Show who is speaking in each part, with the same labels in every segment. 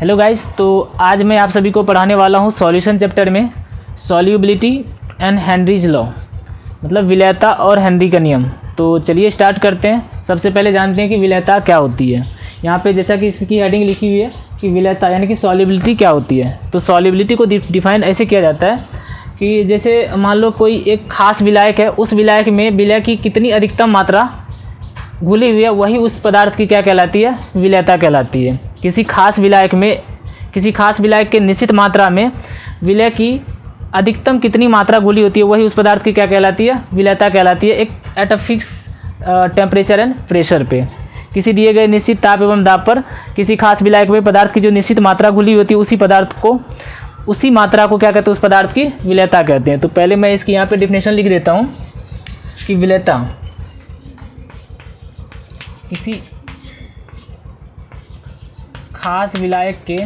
Speaker 1: Hello guys, तो आज मैं आप सभी को पढ़ाने वाला हूँ सॉल्यूशन चैप्टर में सॉल्युबिलिटी एंड हेनरीज लॉ, मतलब विलेयता और हेनरी का नियम। तो चलिए स्टार्ट करते हैं। सबसे पहले जानते हैं कि विलेयता क्या होती है। यहाँ पे जैसा कि इसकी हेडिंग लिखी हुई है कि विलेयता यानी कि सॉल्युबिलिटी क्या होती है। तो सॉल्युबिलिटी को डिफाइन ऐसे किया जाता है कि जैसे मान लो कोई एक खास विलायक है, उस विलायक में विलय की कितनी अधिकतम मात्रा घुली हुई है वही उस पदार्थ की क्या कहलाती है, विलेयता कहलाती है। किसी खास विलायक के निश्चित मात्रा में विलय की अधिकतम कितनी मात्रा घुली होती है वही उस पदार्थ की क्या कहलाती है, विलेयता कहलाती है। एक at a fix temperature and pressure पे, किसी दिए गए निश्चित ताप एवं दाब पर किसी खास विलायक में पदार्थ की जो निश्चित मात्रा घुली होती है उसी मात्रा को क्या कहते हैं, उस पदार्थ की विलेयता कहते हैं। तो पहले मैं इसकी यहाँ पे डिफिनेशन लिख देता हूँ कि विलेयता किसी खास विलायक के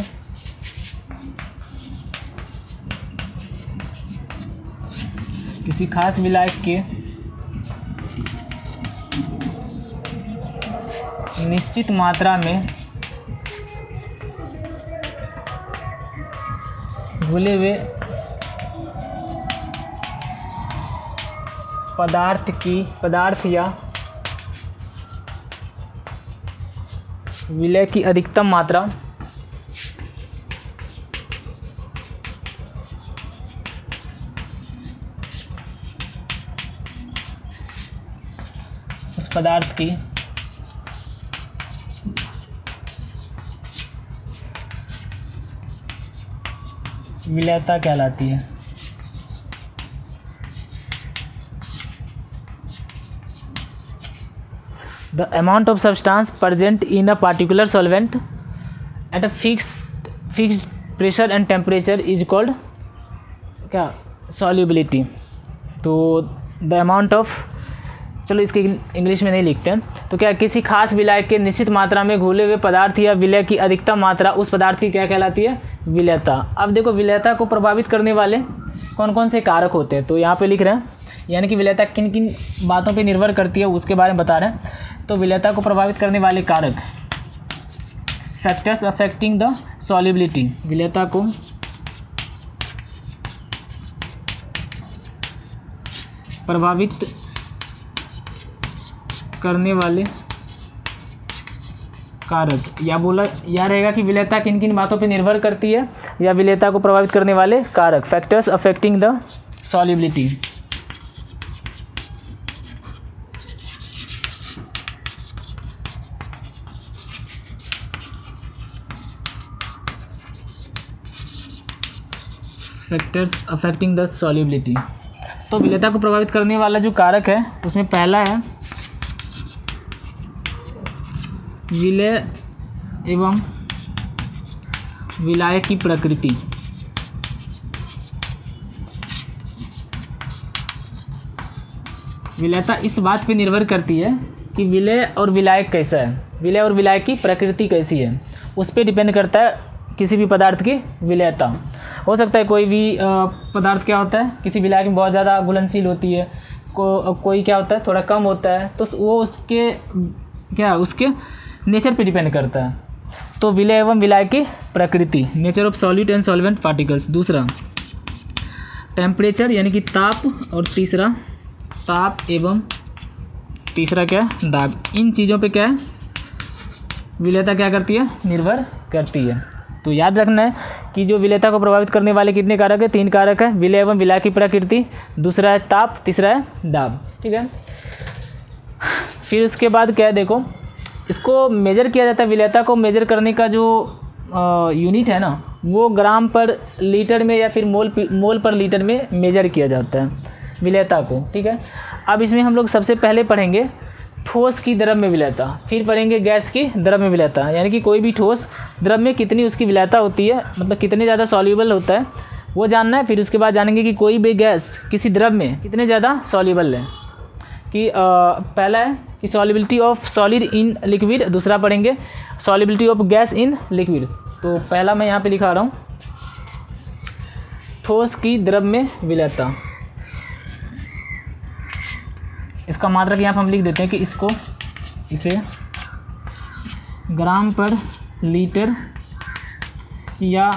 Speaker 1: निश्चित मात्रा में घुले हुए पदार्थ या विलय की अधिकतम मात्रा उस पदार्थ की विलेयता कहलाती है। The amount of substance present in a particular solvent at a fixed pressure and temperature is called क्या, solubility। तो the amount of, चलो इसके इंग्लिश में नहीं लिखते हैं, तो क्या किसी खास विलायक के निश्चित मात्रा में घुले हुए पदार्थ या विलय की अधिकतम मात्रा उस पदार्थ की क्या कहलाती है, विलेयता। अब देखो विलेयता को प्रभावित करने वाले कौन कौन से कारक होते हैं, तो यहाँ पे लिख रहे हैं, यानी कि विलेयता किन किन बातों पे निर्भर करती है उसके बारे में बता रहे हैं। तो विलेयता को प्रभावित करने वाले कारक, फैक्टर्स अफेक्टिंग द सॉल्युबिलिटी, विलेयता को प्रभावित करने वाले कारक, या रहेगा कि विलेयता किन किन बातों पे निर्भर करती है, या विलेयता को प्रभावित करने वाले कारक, factors affecting the solubility. Factors affecting the solubility. तो विलेयता को प्रभावित करने वाला जो कारक है उसमें पहला है विलय एवं विलायक की प्रकृति। विलेयता इस बात पे निर्भर करती है कि विलय और विलायक कैसा है, विलय और विलायक की प्रकृति कैसी है, उस पर डिपेंड करता है किसी भी पदार्थ की विलेयता। हो सकता है कोई भी पदार्थ क्या होता है, किसी विलायक में बहुत ज़्यादा घुलनशील होती है, कोई क्या होता है थोड़ा कम होता है, तो वो उसके नेचर पे डिपेंड करता है। तो विलय एवं विलायक की प्रकृति, nature of solid and solvent particles. दूसरा टेम्परेचर यानी कि ताप, और तीसरा ताप एवं तीसरा क्या है, दाब। इन चीज़ों पे क्या है, विलेयता क्या करती है, निर्भर करती है। तो याद रखना है कि जो विलेयता को प्रभावित करने वाले कितने कारक है, 3 कारक है, विलय एवं विलायक की प्रकृति, दूसरा है ताप, तीसरा है दाब। ठीक है, फिर उसके बाद क्या है, देखो इसको मेजर किया जाता है। विलेयता को मेजर करने का जो यूनिट है ना, वो ग्राम पर लीटर में या फिर मोल पर लीटर में मेजर किया जाता है विलेयता को। ठीक है, अब इसमें हम लोग सबसे पहले पढ़ेंगे ठोस की द्रव्य विलेयता, फिर पढ़ेंगे गैस की द्रव्य विलेयता, यानी कि कोई भी ठोस द्रव्य में कितनी उसकी विलेयता होती है, मतलब कितने ज़्यादा सॉल्युबल होता है वो जानना है। फिर उसके बाद जानेंगे कि कोई भी गैस किसी द्रव्य में कितने ज़्यादा सॉल्युबल है, कि पहला है कि solubility of solid in liquid, दूसरा पढ़ेंगे solubility of gas in liquid. तो पहला मैं यहाँ पे लिखा रहा हूँ, ठोस की द्रव्य में विलेयता। इसका मात्रक यहाँ पर हम लिख देते हैं कि इसे ग्राम पर लीटर या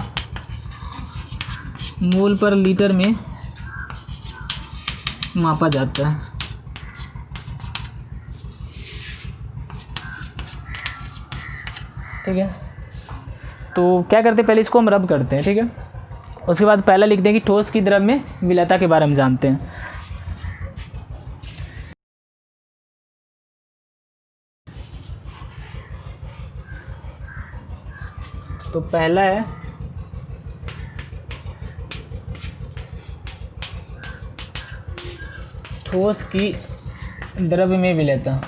Speaker 1: मोल पर लीटर में मापा जाता है। ठीक है, तो क्या करते हैं, पहले इसको हम रब करते हैं। ठीक है, उसके बाद पहला लिखते हैं कि ठोस की द्रव में विलेयता के बारे में जानते हैं। तो पहला है ठोस की द्रव में विलेयता।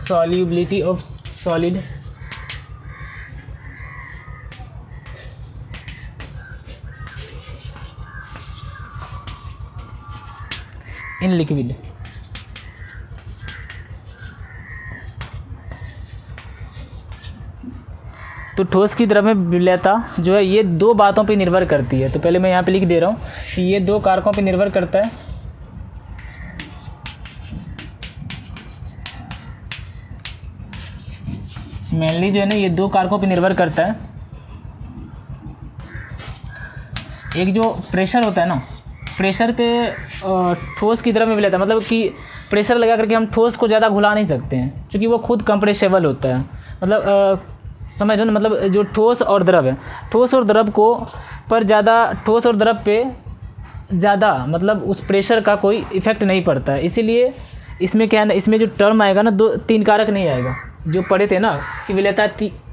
Speaker 1: solubility of solid in liquid। तो ठोस की द्रव में विलेयता जो है ये दो बातों पे निर्भर करती है। तो पहले मैं यहाँ पे लिख दे रहा हूँ कि ये दो कारकों पे निर्भर करता है। मेनली जो है ना ये दो कारकों पे निर्भर करता है। एक जो प्रेशर होता है ना, प्रेशर पे ठोस की द्रव में विलेयता, मतलब कि प्रेशर लगा करके हम ठोस को ज़्यादा घुला नहीं सकते हैं क्योंकि वो खुद कंप्रेसेबल होता है। मतलब समझ लो ना, मतलब जो ठोस और द्रव है, ठोस और द्रव को पर ज़्यादा, ठोस और द्रव पे ज़्यादा मतलब उस प्रेशर का कोई इफ़ेक्ट नहीं पड़ता है। इसीलिए इसमें क्या है ना, इसमें जो टर्म आएगा ना, 2-3 कारक नहीं आएगा। जो पढ़े थे ना कि विलेयता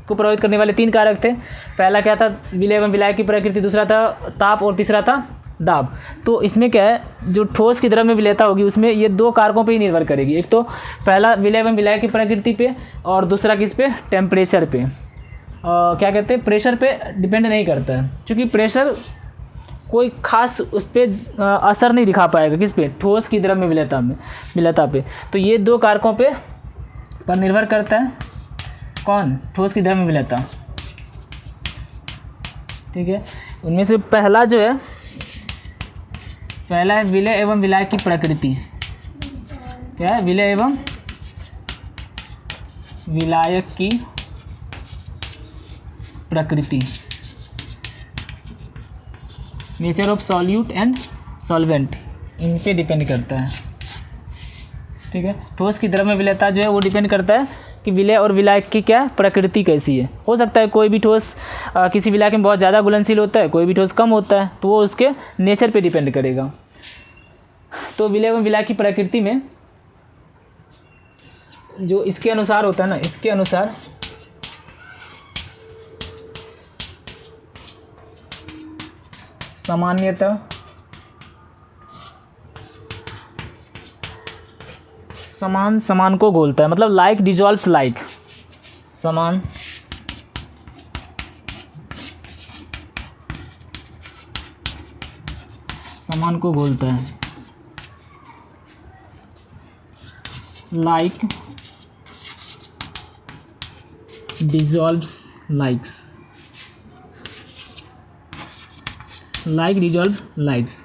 Speaker 1: को प्रभावित करने वाले 3 कारक थे। पहला क्या था, विलेय एवं विलायक की प्रकृति, दूसरा था ताप और तीसरा था दाब। तो इसमें क्या है, जो ठोस की द्रव में विलेयता होगी उसमें ये 2 कारकों पे ही निर्भर करेगी। एक तो पहला विलेय एवं विलायक की प्रकृति पे, और दूसरा किस पे, टेम्परेचर पे। क्या कहते हैं, प्रेशर पे डिपेंड नहीं करता है, क्योंकि प्रेशर कोई खास उस पर असर नहीं दिखा पाएगा। किस पे, ठोस की द्रव में विलेयता पे। तो ये 2 कारकों पर निर्भर करता है। कौन, ठोस की द्रव में विलेयता। ठीक है, उनमें से पहला जो है, पहला है विलेय एवं विलायक की प्रकृति। क्या है, विलेय एवं विलायक की प्रकृति, nature of solute and solvent, इन पे डिपेंड करता है। ठीक है, ठोस की द्रव में विलेयता जो है वो डिपेंड करता है कि विलेय और विलायक की क्या प्रकृति कैसी है। हो सकता है कोई भी ठोस किसी विलायक में बहुत ज़्यादा घुलनशील होता है, कोई भी ठोस कम होता है, तो वो उसके नेचर पे डिपेंड करेगा। तो विलेय एवं विलायक की प्रकृति में जो इसके अनुसार होता है ना, इसके अनुसार सामान्यतः समान समान को घोलता है। मतलब लाइक डिजॉल्व्स लाइक, समान समान को घोलता है। Like dissolves likes, like dissolve likes,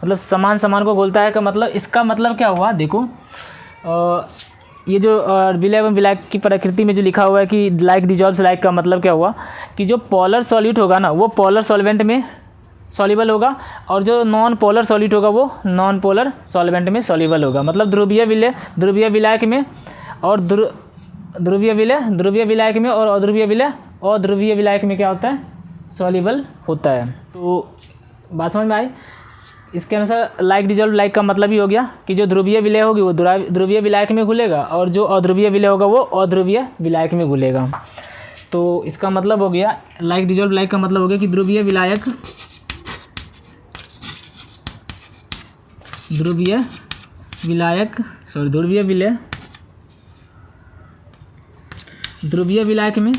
Speaker 1: मतलब समान समान को घोलता है का मतलब, इसका मतलब क्या हुआ, देखो ये जो विलेय एवं विलायक की प्रकृति में जो लिखा हुआ है कि लाइक डिजॉल्व्स लाइक, का मतलब क्या हुआ कि जो पोलर सॉल्यूट होगा ना वो पोलर सॉल्वेंट में सॉल्युबल होगा, और जो नॉन पोलर सॉल्यूट होगा वो नॉन पोलर सॉल्वेंट में सॉल्युबल होगा। मतलब ध्रुवीय विलायक में और ध्रुवीय विलायक में और अध्रुवीय विलायक में क्या होता है, सॉल्युबल होता है। तो बात समझ में आई। इसके अनुसार लाइक डिजॉल्व लाइक का मतलब ही हो गया कि जो ध्रुवीय विलेय होगी वो ध्रुवीय विलायक में घुलेगा, और जो अध्रुवीय विलेय होगा वो अध्रुवीय विलायक में घुलेगा। तो इसका मतलब हो गया, लाइक डिजॉल्व लाइक का मतलब हो गया कि ध्रुवीय विलेय विलायक में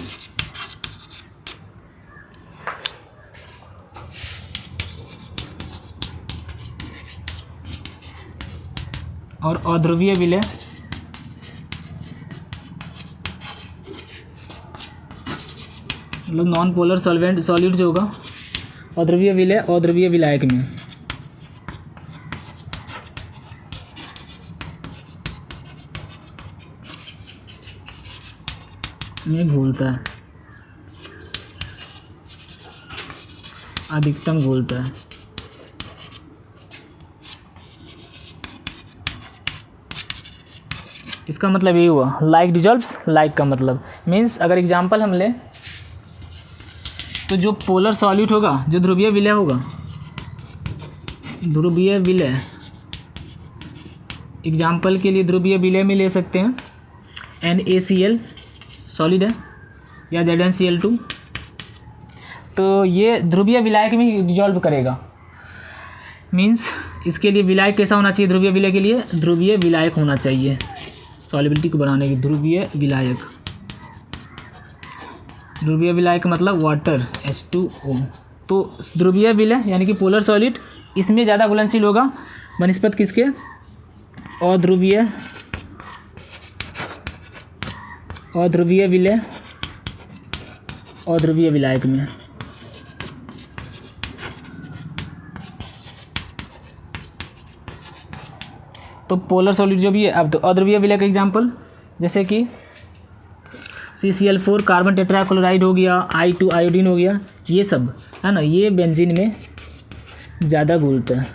Speaker 1: और अध्रुवीय विलेय मतलब नॉन पोलर सॉल्यूट जो होगा, अध्रुवीय विलेय अध्रुवीय विलायक में। में घुलता है, अधिकतम घुलता है। इसका मतलब ये हुआ लाइक डिजॉल्व्स लाइक का मतलब मीन्स अगर एग्जांपल हम लें तो जो पोलर सॉल्यूट होगा, जो ध्रुवीय विलय होगा, ध्रुवीय विलय, एग्जांपल के लिए ध्रुवीय विलय में ले सकते हैं NaCl सॉलिड है या ZnCl2, तो ये ध्रुवीय विलायक में ही डिजॉल्व करेगा। मीन्स इसके लिए विलायक कैसा होना चाहिए? ध्रुवीय विलय के लिए ध्रुवीय विलायक होना चाहिए, सॉलिबिलिटी को बढ़ाने की ध्रुवीय विलायक। ध्रुवीय विलायक मतलब वाटर H2O। तो ध्रुवीय विलय यानी कि पोलर सॉलिड इसमें ज़्यादा घुलनशील होगा बनिस्पत किसके? अध्रुवीय विलय, अध्रुवीय विलायक में। तो पोलर सॉलिड जो भी है, अब तो अध्रुवीय विलय का एग्जांपल जैसे कि CCl4 कार्बन टेट्राक्लोराइड हो गया, I2 आयोडीन हो गया, ये सब है ना, ये बेंजीन में ज़्यादा घुलता है।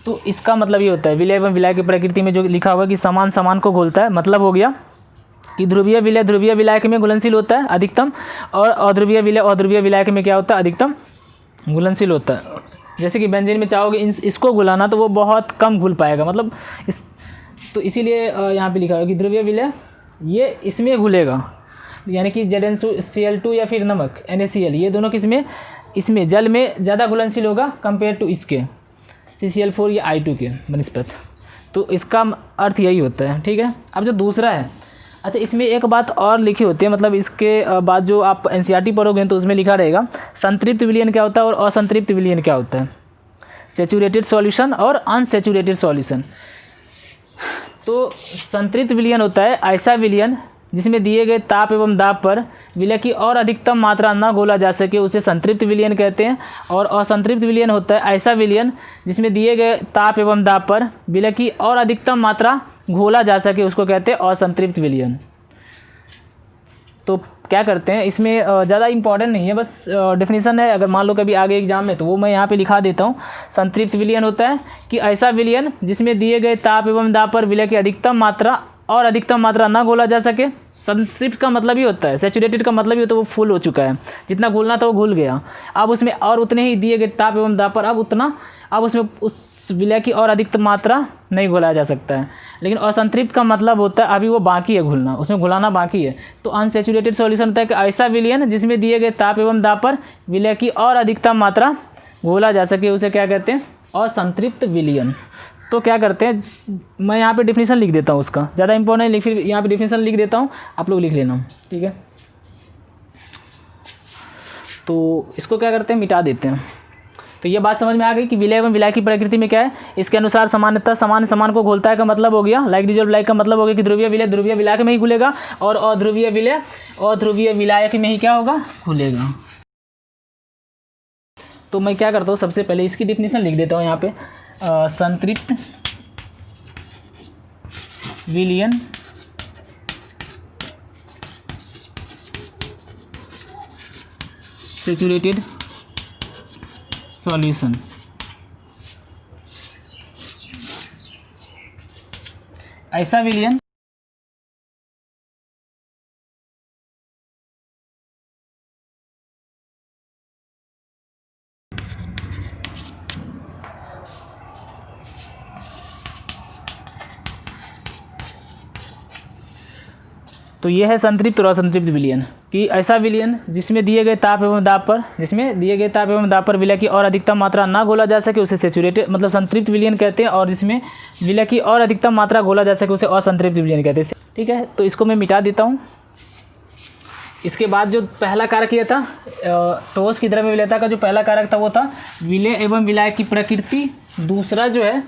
Speaker 1: तो इसका मतलब ये होता है विलय एवं विलायक की प्रकृति में जो लिखा हुआ है कि समान समान को घुलता है, मतलब हो गया कि ध्रुवीय विलय ध्रुवीय विलायक में घुलनशील होता है अधिकतम, और अध्रुवीय विलय अध्रुवीय विलायक में क्या होता है? अधिकतम घुलनशील होता है। जैसे कि बेंजीन में चाहोगे इसको घुलाना तो वो बहुत कम घुल पाएगा, मतलब इस, तो इसीलिए यहाँ पे लिखा है कि ध्रुवीय विलय ये इसमें घुलेगा, यानी कि ZnCl2 या फिर नमक NaCl, ये दोनों किसमें? इसमें जल में ज़्यादा घुलनशील होगा कंपेयर टू इसके CCl4 या I2 के बनिस्पत। तो इसका अर्थ यही होता है, ठीक है। अब जो दूसरा है, अच्छा इसमें एक बात और लिखी होती है, मतलब इसके बाद जो आप NCERT पढ़ोगे तो उसमें लिखा रहेगा संतृप्त विलयन क्या होता है और असंतृप्त विलयन क्या होता है, सेचुरेटेड सॉल्यूशन और अनसेचुरेटेड सॉल्यूशन। तो संतृप्त विलयन होता है ऐसा विलयन जिसमें दिए गए ताप एवं दाब पर विलय की और अधिकतम मात्रा न घोला जा सके, उसे संतृप्त विलयन कहते हैं। और असंतृप्त विलयन होता है ऐसा विलयन जिसमें दिए गए ताप एवं दाब पर विलय की और अधिकतम मात्रा घोला जा सके, उसको कहते हैं असंतृप्त विलयन। तो क्या करते हैं, इसमें ज़्यादा इंपॉर्टेंट नहीं है, बस डेफिनेशन है, अगर मान लो कभी आगे एग्जाम में तो वो मैं यहाँ पे लिखा देता हूँ। संतृप्त विलयन होता है कि ऐसा विलयन जिसमें दिए गए ताप एवं दाब पर विलय की अधिकतम मात्रा और अधिकतम मात्रा ना घोला जा सके। संतृप्त का मतलब ही होता है, सैचुरेटेड का मतलब ही होता है वो फुल हो चुका है, जितना घुलना था वो घुल गया, अब उसमें और उतने ही दिए गए ताप एवं दाब पर अब उसमें उस विलय की और अधिकतम मात्रा नहीं घोला जा सकता है। लेकिन असंतृप्त का मतलब होता है अभी वो बाकी है घुलना, उसमें घुलाना बाकी है। तो अनसैचुरेटेड सॉल्यूशन होता है कि ऐसा विलयन जिसमें दिए गए ताप एवं दाब पर विलय की और अधिकतम मात्रा घोला जा सके, उसे क्या कहते हैं? असंतृप्त विलयन। तो क्या करते हैं, मैं यहाँ पे डेफिनेशन लिख देता हूँ उसका, ज़्यादा इंपॉर्टेंट नहीं, फिर यहाँ पे डेफिनेशन लिख देता हूँ, आप लोग लिख लेना, ठीक है। तो इसको क्या करते हैं, मिटा देते हैं। तो ये बात समझ में आ गई कि विलय एवं विलायक की प्रकृति में क्या है। इसके अनुसार सामान्यतः समान समान को घोलता है का मतलब हो गया, लाइक डिजॉल्व लाइक का मतलब हो गया कि ध्रुवीय विलय ध्रुवीय विलायक में ही घुलेगा, और अध्रुवीय विलय अध्रुवीय विलायक में ही क्या होगा? घुलेगा। तो मैं क्या करता हूँ, सबसे पहले इसकी डेफिनेशन लिख देता हूँ यहाँ पे। संतृप्त विलयन सैचुरेटेड सॉल्यूशन। ऐसा विलयन तो ये है संतृप्त और असंतृप्त विलयन, कि ऐसा विलयन जिसमें दिए गए ताप एवं दाब पर विलय की और अधिकतम मात्रा ना घोला जा सके, उसे सैचुरेटेड मतलब संतृप्त विलयन कहते हैं, और जिसमें विलय की और अधिकतम मात्रा घोला जा सके उसे असंतृप्त विलयन कहते हैं, ठीक है। तो इसको मैं मिटा देता हूँ। इसके बाद जो पहला कारक किया था, ठोस की द्रव्य विलयता का जो पहला कारक था वो था विलय एवं विलायक की प्रकृति। दूसरा जो है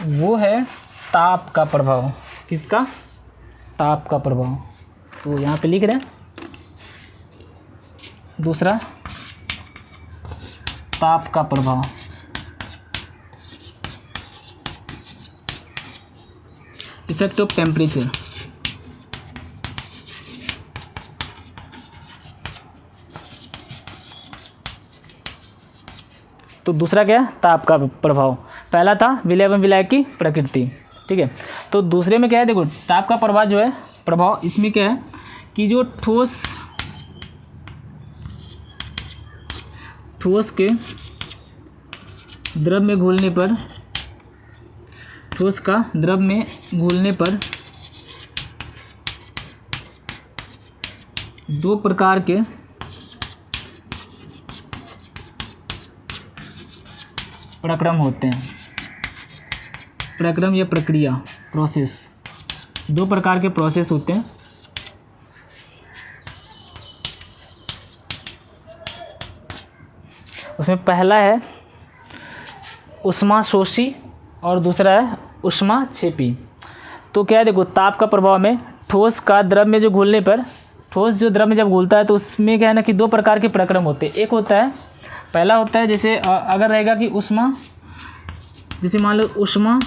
Speaker 1: वो है ताप का प्रभाव। किसका? ताप का प्रभाव। तो यहाँ पे लिख रहे हैं दूसरा ताप का प्रभाव। Effect of temperature. तो दूसरा क्या है, ताप का प्रभाव। पहला था विलय एवं विलायक की प्रकृति, ठीक है। तो दूसरे में क्या है, देखो ताप का प्रभाव जो है, प्रभाव इसमें क्या है कि जो ठोस के द्रव में घुलने पर, ठोस का द्रव में घुलने पर दो प्रकार के प्रक्रम होते हैं। प्रक्रम या प्रक्रिया, प्रोसेस, दो प्रकार के प्रोसेस होते हैं। उसमें पहला है ऊष्माशोषी और दूसरा है ऊष्माक्षेपी। तो क्या है, देखो ताप का प्रभाव में ठोस का द्रव में जो घुलने पर, ठोस जो द्रव में जब घुलता है तो उसमें क्या है ना कि दो प्रकार के प्रक्रम होते हैं। एक होता है, पहला होता है जैसे अगर रहेगा कि ऊष्मा, जैसे मान लो ऊष्मा,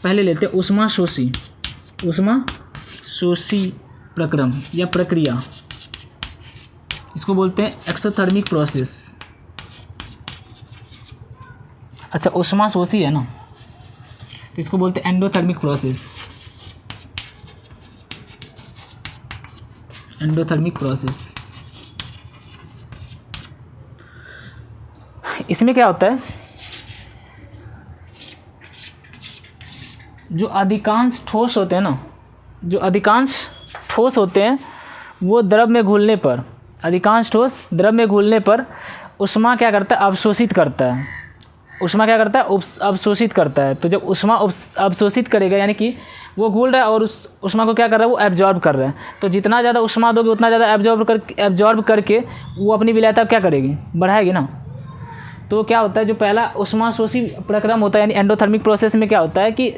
Speaker 1: पहले लेते हैं ऊष्माशोषी, ऊष्माशोषी प्रक्रम या प्रक्रिया, इसको बोलते हैं एक्सोथर्मिक प्रोसेस। अच्छा ऊष्माशोषी है ना, तो इसको बोलते हैं एंडोथर्मिक प्रोसेस, एंडोथर्मिक प्रोसेस। इसमें क्या होता है, जो अधिकांश ठोस होते हैं ना, जो अधिकांश ठोस होते हैं वो द्रव में घुलने पर, अधिकांश ठोस द्रव में घुलने पर ऊष्मा क्या करता है, अवशोषित करता है। ऊष्मा क्या करता है, अवशोषित करता है। तो जब ऊष्मा अवशोषित करेगा, यानी कि वो घुल रहा है और उस ऊष्मा को क्या कर रहा है, वो एब्जॉर्ब कर रहा है। तो जितना ज़्यादा ऊष्मा दोगे उतना ज़्यादा एब्जॉर्ब करके वो अपनी विलायता क्या करेगी, बढ़ाएगी ना। तो क्या होता है, जो पहला ऊष्माशोषी प्रक्रम होता है यानी एंडोथर्मिक प्रोसेस में क्या होता है कि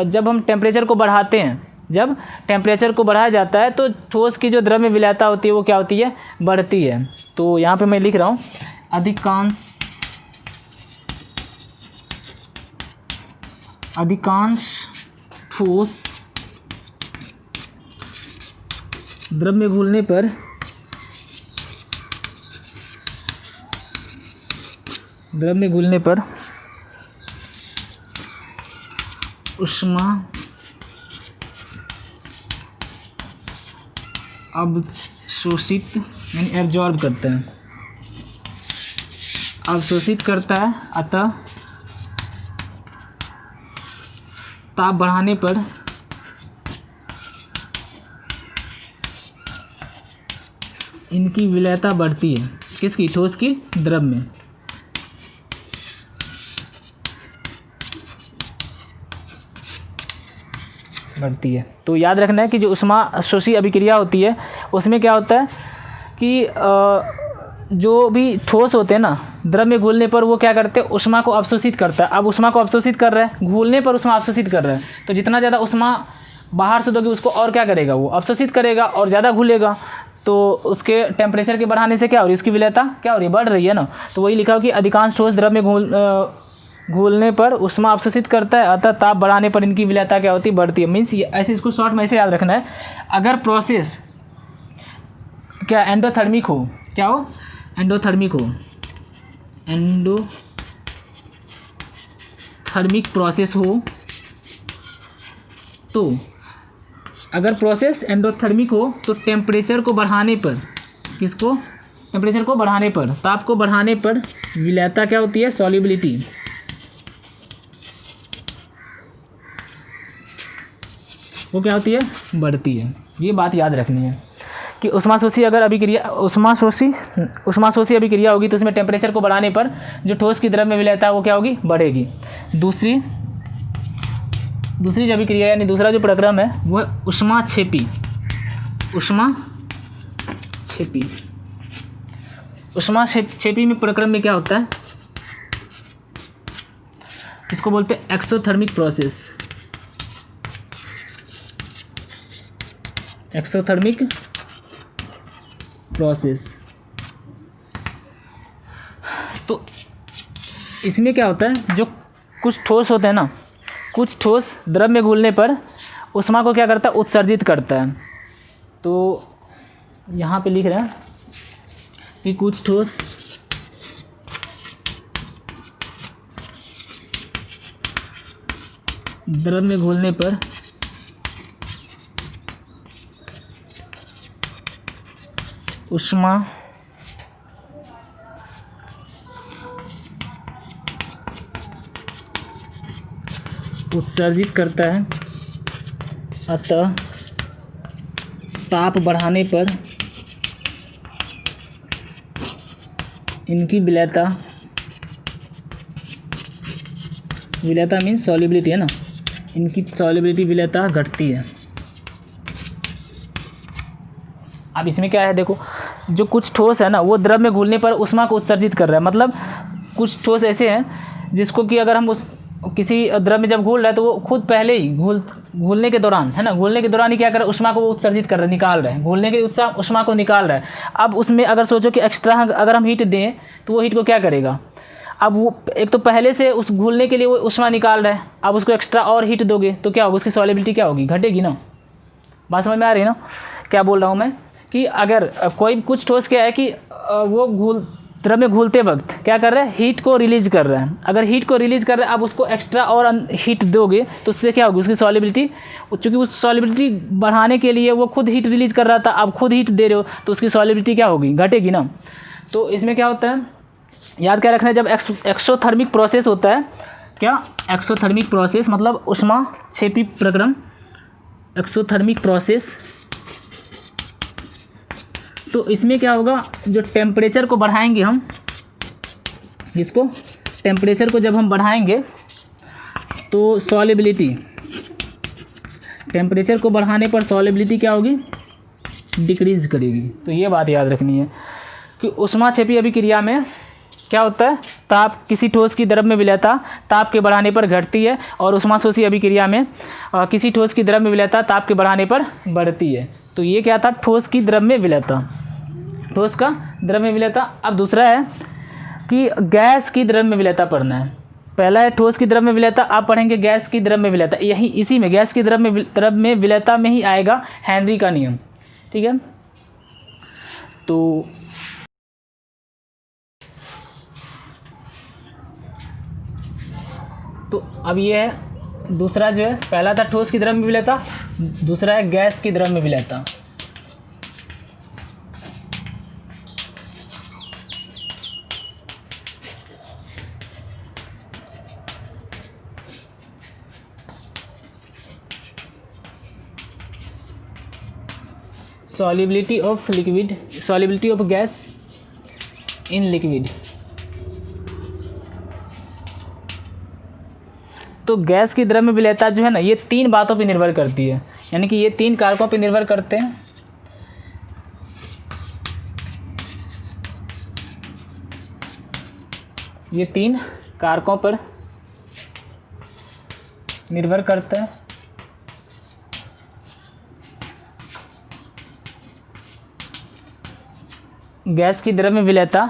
Speaker 1: जब हम टेम्परेचर को बढ़ाते हैं, जब टेम्परेचर को बढ़ाया जाता है तो ठोस की जो द्रव में विलायता होती है वो क्या होती है, बढ़ती है। तो यहाँ पे मैं लिख रहा हूँ अधिकांश ठोस द्रव में घुलने पर ऊष्मा अवशोषित यानी एब्जॉर्ब करता है, अवशोषित करता है। अतः ताप बढ़ाने पर इनकी विलयता बढ़ती है, किसकी, ठोस की द्रव में। बढ़ती है। तो याद रखना है कि जो ऊष्माशोषी अभिक्रिया होती है उसमें क्या होता है कि जो भी ठोस होते हैं ना, द्रव में घुलने पर वो क्या करते हैं, ऊष्मा को अवशोषित करता है। अब ऊष्मा को अवशोषित कर रहा है, घुलने पर ऊष्मा अवशोषित कर रहा है, तो जितना ज़्यादा ऊष्मा बाहर से दोगे उसको और क्या करेगा, वो अवशोषित करेगा और ज़्यादा घुलेगा। तो उसके टेम्परेचर के बढ़ाने से क्या हो रही है, उसकी विलयता क्या हो रही है, बढ़ रही है ना। तो वही लिखा हो कि अधिकांश ठोस द्रव में घुलने पर ऊष्मा अवशोषित करता है, अतः ताप बढ़ाने पर इनकी विलयता क्या होती है, बढ़ती है। मीन्स ऐसे इसको शॉर्ट में ऐसे याद रखना है, अगर प्रोसेस क्या एंडोथर्मिक हो, क्या हो, एंडोथर्मिक हो, एंडोथर्मिक प्रोसेस हो, तो अगर प्रोसेस एंडोथर्मिक हो तो टेम्परेचर को बढ़ाने पर, किसको, टेम्परेचर को बढ़ाने पर, ताप को बढ़ाने पर विलयता क्या होती है, सॉल्युबिलिटी, वो क्या होती है, बढ़ती है। ये बात याद रखनी है कि ऊष्माशोषी अगर अभिक्रिया, ऊष्माशोषी अभिक्रिया होगी तो उसमें टेम्परेचर को बढ़ाने पर जो ठोस की द्रव में विलयता है वो क्या होगी, बढ़ेगी। दूसरी जो अभिक्रिया यानी दूसरा जो प्रक्रम है वो है ऊष्माक्षेपी। ऊष्माक्षेपी में प्रक्रम में क्या होता है, इसको बोलते हैं एक्सोथर्मिक प्रोसेस, एक्सोथर्मिक प्रोसेस। तो इसमें क्या होता है, जो कुछ ठोस होते हैं ना, कुछ ठोस द्रव में घुलने पर ऊष्मा को क्या करता है, उत्सर्जित करता है। तो यहाँ पे लिख रहे हैं कि कुछ ठोस द्रव में घुलने पर ऊष्मा उत्सर्जित करता है, अतः ताप बढ़ाने पर इनकी विलयता, विलयता मीन्स सॉल्युबिलिटी है ना, इनकी सॉल्युबिलिटी विलयता घटती है। अब इसमें क्या है देखो, जो कुछ ठोस है ना वो द्रव में घुलने पर ऊष्मा को उत्सर्जित कर रहा है। मतलब कुछ ठोस ऐसे हैं जिसको कि अगर हम उस किसी द्रव में जब घुल रहा है तो वो खुद पहले ही घुलने के दौरान है ना, घुलने के दौरान ही क्या कर रहा है, ऊष्मा को वो उत्सर्जित कर रहा है, निकाल रहा है, घुलने के ऊष्मा को निकाल रहा है। अब उसमें अगर सोचो कि एक्स्ट्रा अगर हम हीट दें तो वो हीट को क्या करेगा, अब वो एक तो पहले से उस घुलने के लिए वो ऊष्मा निकाल रहा है, अब उसको एक्स्ट्रा और हीट दोगे तो क्या होगा, उसकी सॉल्युबिलिटी क्या होगी, घटेगी ना। बात समझ में आ रही है ना क्या बोल रहा हूँ मैं, कि अगर कोई कुछ ठोस क्या है कि वो द्रव में घुलते वक्त क्या कर रहा है, हीट को रिलीज कर रहा है। अगर हीट को रिलीज कर रहा है, अब उसको एक्स्ट्रा और हीट दोगे तो उससे क्या होगी, उसकी सॉल्युबिलिटी, चूँकि उस सॉल्युबिलिटी बढ़ाने के लिए वो खुद हीट रिलीज कर रहा था, अब खुद हीट दे रहे हो तो उसकी सॉल्युबिलिटी क्या होगी, घटेगी ना। तो इसमें क्या होता है, याद क्या रखना है, जब एक्सोथर्मिक प्रोसेस होता है, क्या एक्सोथर्मिक प्रोसेस मतलब ऊष्माक्षेपी प्रक्रम, एक्सोथर्मिक प्रोसेस, तो इसमें क्या होगा, जो टेम्परेचर को बढ़ाएंगे हम, इसको टेम्परेचर को जब हम बढ़ाएंगे तो सॉल्युबिलिटी, टेम्परेचर को बढ़ाने पर सॉल्युबिलिटी क्या होगी, डिक्रीज करेगी। तो ये बात याद रखनी है कि ऊष्माक्षेपी अभिक्रिया में क्या होता है, ताप, किसी ठोस की द्रव में विलयता ताप के बढ़ाने पर घटती है, और ऊष्माशोषी अभिक्रिया में किसी ठोस की द्रव में विलयता ताप के बढ़ाने पर बढ़ती है। तो ये क्या था, ठोस की द्रव में विलयता, ठोस का द्रव में विलयता। अब दूसरा है कि गैस की द्रव में विलयता पढ़ना है। पहला है ठोस की द्रव में विलयता, आप पढ़ेंगे गैस की द्रव में विलयता। यही इसी में गैस की द्रव में विलयता में ही आएगा हेनरी का नियम, ठीक है। तो अब ये है दूसरा, जो है पहला था ठोस की द्रव में विलयता, दूसरा है गैस की द्रव में विलयता। solubility of liquid, solubility of gas in liquid। तो गैस की द्रव में विलयता जो है ना, ये तीन बातों पे निर्भर करती है, यानी कि ये तीन कारकों पे निर्भर करते हैं। ये तीन कारकों पर निर्भर करता है। गैस की द्रव में विलयता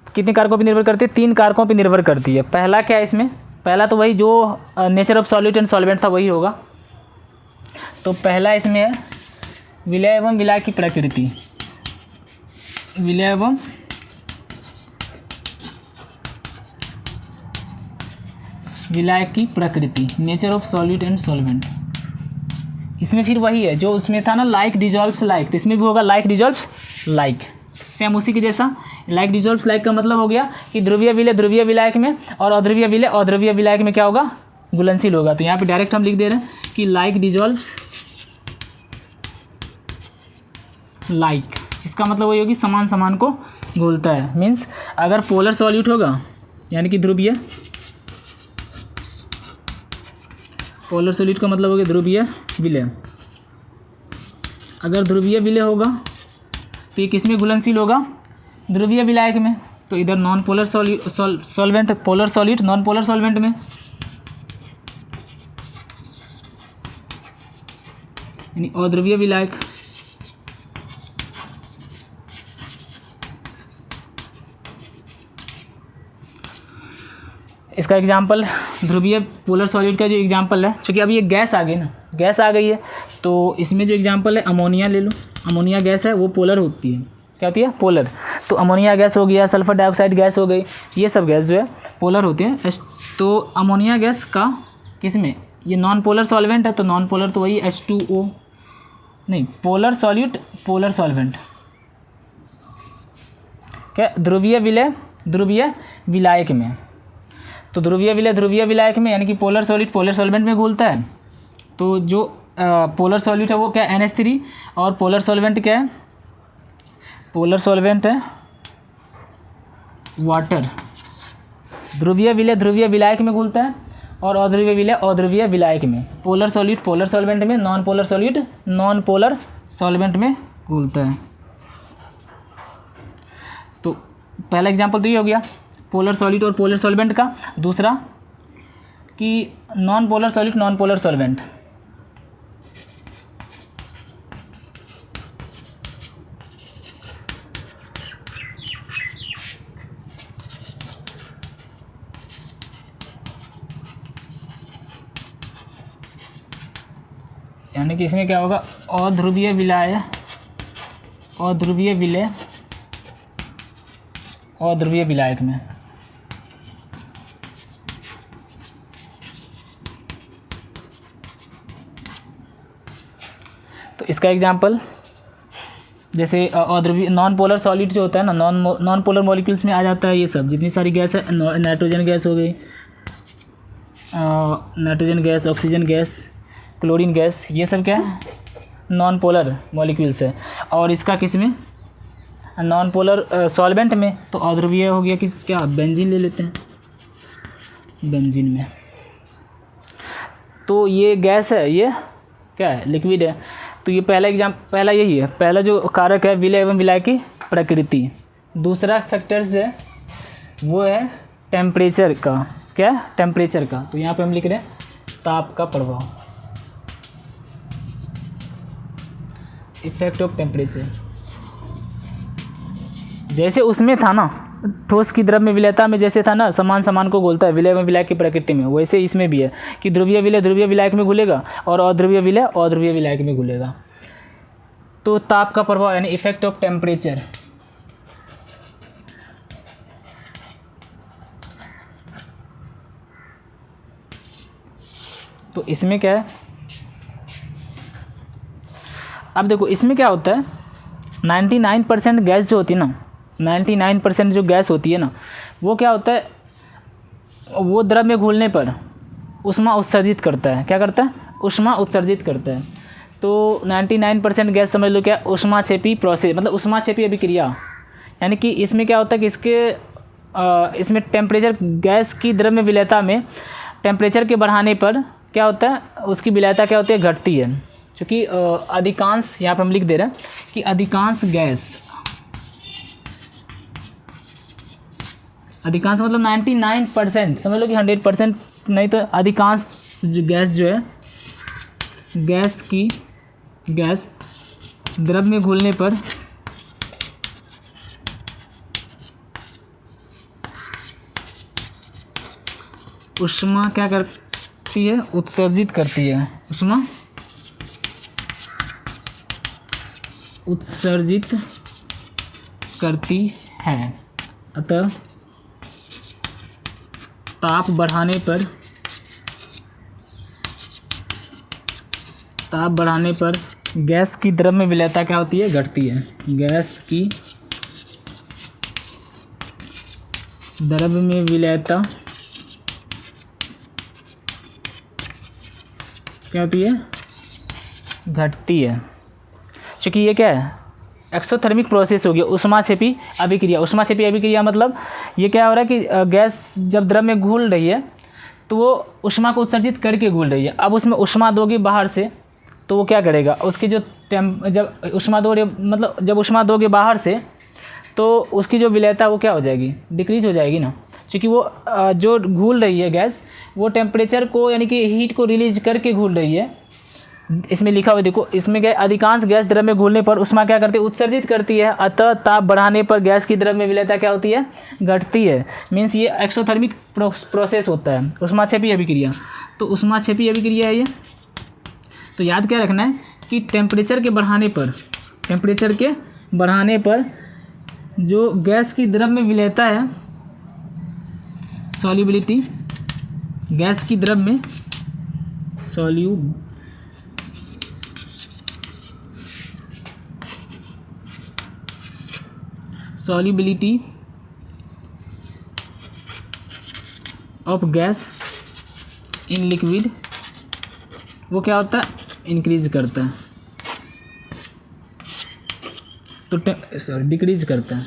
Speaker 1: कितने कारकों पर निर्भर करती है, तीन कारकों पर निर्भर करती है। पहला क्या है इसमें, पहला तो वही जो nature of solute and solvent था वही होगा। तो पहला इसमें है विलय एवं विलायक की प्रकृति, विलय एवं विलायक की प्रकृति, nature of solute and solvent. इसमें फिर वही है जो उसमें था ना, लाइक डिजॉल्व्स लाइक, तो इसमें भी होगा लाइक डिजॉल्व्स लाइक, सेम उसी के जैसा। लाइक डिजॉल्व्स लाइक का मतलब हो गया कि ध्रुवीय विलय ध्रुवीय विलायक में, और अध्रुवीय विलय अध्रुवीय विलायक में क्या होगा, घुलनशील होगा। तो यहाँ पे डायरेक्ट हम लिख दे रहे हैं कि लाइक डिजॉल्व्स लाइक, इसका मतलब वही होगी समान समान को घुलता है। मीन्स अगर पोलर सॉल्यूट होगा यानी कि ध्रुवीय, पोलर सॉल्यूट का मतलब हो गया ध्रुवीय विलय। अगर ध्रुवीय विलय होगा तो ये किस में घुलनशील होगा, ध्रुवीय विलायक में। तो इधर non polar solvent, polar solute non polar solvent में, यानी अध्रुवीय विलायक। इसका एग्जाम्पल ध्रुवीय पोलर सॉल्यूट का जो एग्जाम्पल है, क्योंकि अभी ये गैस आ गई ना, गैस आ गई है, तो इसमें जो एग्जाम्पल है अमोनिया ले लो। अमोनिया गैस है वो पोलर होती है, क्या होती है, पोलर। तो अमोनिया गैस हो गया, सल्फर डाइऑक्साइड गैस हो गई, ये सब गैस जो है पोलर होते हैं। तो अमोनिया गैस का किस में, ये नॉन पोलर सॉल्वेंट है, तो नॉन पोलर तो वही H2O, नहीं पोलर सॉल्यूट पोलर सॉल्वेंट। क्या ध्रुवीय विलय ध्रुवीय विलायक में, तो ध्रुवीय विलय ध्रुवीय विलायक में यानी कि पोलर सॉल्यूट पोलर सॉल्वेंट में घुलता है। तो जो पोलर सॉल्यूट है वो क्या NH3 और पोलर सॉल्वेंट क्या है, पोलर सॉल्वेंट है वाटर। ध्रुवीय विलय ध्रुवीय विलायक में घुलता है और अध्रुवीय विलय अध्रुवीय विलायक में। पोलर सॉल्यूट पोलर सॉल्वेंट में, non polar solute non polar solvent में घुलता है। तो पहला एग्जांपल तो ये हो गया पोलर सॉल्यूट और पोलर सॉल्वेंट का। दूसरा कि non polar solute non polar solvent. यानी कि इसमें क्या होगा, अध्रुवीय विलय अध्रुवीय विलय अध्रुवीय विलायक में। तो इसका एग्जांपल जैसे अध्रुवीय नॉन पोलर सॉलिड जो होता है ना, नॉन पोलर मॉलिक्यूल्स में आ जाता है ये सब जितनी सारी गैस है। नाइट्रोजन गैस हो गई, nitrogen gas, oxygen gas, chlorine gas, ये सब क्या है नॉन पोलर मॉलिक्यूल्स है। और इसका किस में, नॉन पोलर सॉल्वेंट में, तो अध्रुवीय हो गया कि क्या, बेंजीन ले लेते हैं, बेंजीन में। तो ये गैस है, ये क्या है लिक्विड है। तो ये पहला यही है, पहला जो कारक है विलय एवं विलायक की प्रकृति। दूसरा फैक्टर्स है वो है टेम्परेचर का, क्या टेम्परेचर का। तो यहाँ पे हम लिख रहे हैं ताप का प्रभाव, इफेक्ट ऑफ टेम्परेचर। जैसे उसमें था ना ठोस की द्रव्य में विलयता में जैसे था ना, समान को घुलता है विलय में विलायक की प्रकृति में, वैसे इसमें भी है कि ध्रुवीय विलय ध्रुवीय विलायक में घुलेगा और अध्रुवीय विलय अध्रुवीय विलायक में घुलेगा। तो ताप का प्रभाव यानी इफेक्ट ऑफ टेम्परेचर। तो इसमें क्या है, अब देखो इसमें क्या होता है, 99% गैस जो होती है ना, 99% जो गैस होती है ना, वो क्या होता है, वो द्रव में घुलने पर ऊष्मा उत्सर्जित करता है। क्या करता है, ऊष्मा उत्सर्जित करता है। तो 99% गैस समझ लो क्या, ऊष्माक्षेपी प्रोसेस, मतलब ऊष्माक्षेपी अभिक्रिया। यानी कि इसमें क्या होता है कि इसमें टेम्परेचर, गैस की द्रव में विलयता में टेम्परेचर के बढ़ाने पर क्या होता है, उसकी विलयता क्या होती है, घटती है। क्योंकि अधिकांश, यहाँ पर हम लिख दे रहे हैं कि अधिकांश मतलब 99% समझ लो कि 100% नहीं, तो अधिकांश गैस जो है, गैस द्रव में घुलने पर ऊष्मा क्या करती है, उत्सर्जित करती है, ऊष्मा उत्सर्जित करती है। अतः ताप बढ़ाने पर गैस की द्रव में विलयता क्या होती है, घटती है। गैस की द्रव में विलयता क्या होती है, घटती है। क्योंकि ये क्या है, एक्सोथर्मिक प्रोसेस हो गया, ऊष्माक्षेपी अभिक्रिया। ऊष्माक्षेपी अभिक्रिया मतलब ये क्या हो रहा है कि गैस जब द्रव में घुल रही है तो वो ऊष्मा को उत्सर्जित करके घुल रही है। अब उसमें ऊष्मा दोगे बाहर से तो वो क्या करेगा, उसकी जो जब ऊष्मा दो मतलब जब ऊष्मा दोगे बाहर से तो उसकी जो विलयता वो क्या हो जाएगी, डिक्रीज हो जाएगी ना। क्योंकि वो जो घुल रही है गैस, वो टेम्परेचर को यानी कि हीट को रिलीज करके घुल रही है। इसमें लिखा हुआ देखो, इसमें क्या, अधिकांश गैस द्रव में घुलने पर ऊष्मा क्या करती है, उत्सर्जित करती है। अतः ताप बढ़ाने पर गैस की द्रव में विलयता क्या होती है, घटती है। मीन्स ये एक्सोथर्मिक प्रोसेस होता है, ऊष्माक्षेपी अभिक्रिया। तो ऊष्माक्षेपी अभिक्रिया है ये। तो याद क्या रखना है कि टेम्परेचर के बढ़ाने पर जो गैस की द्रव में विलयता है, सॉल्युबिलिटी, गैस की द्रव में solubility of gas in liquid, वो क्या होता है, इंक्रीज करता है, तो डिक्रीज करता है,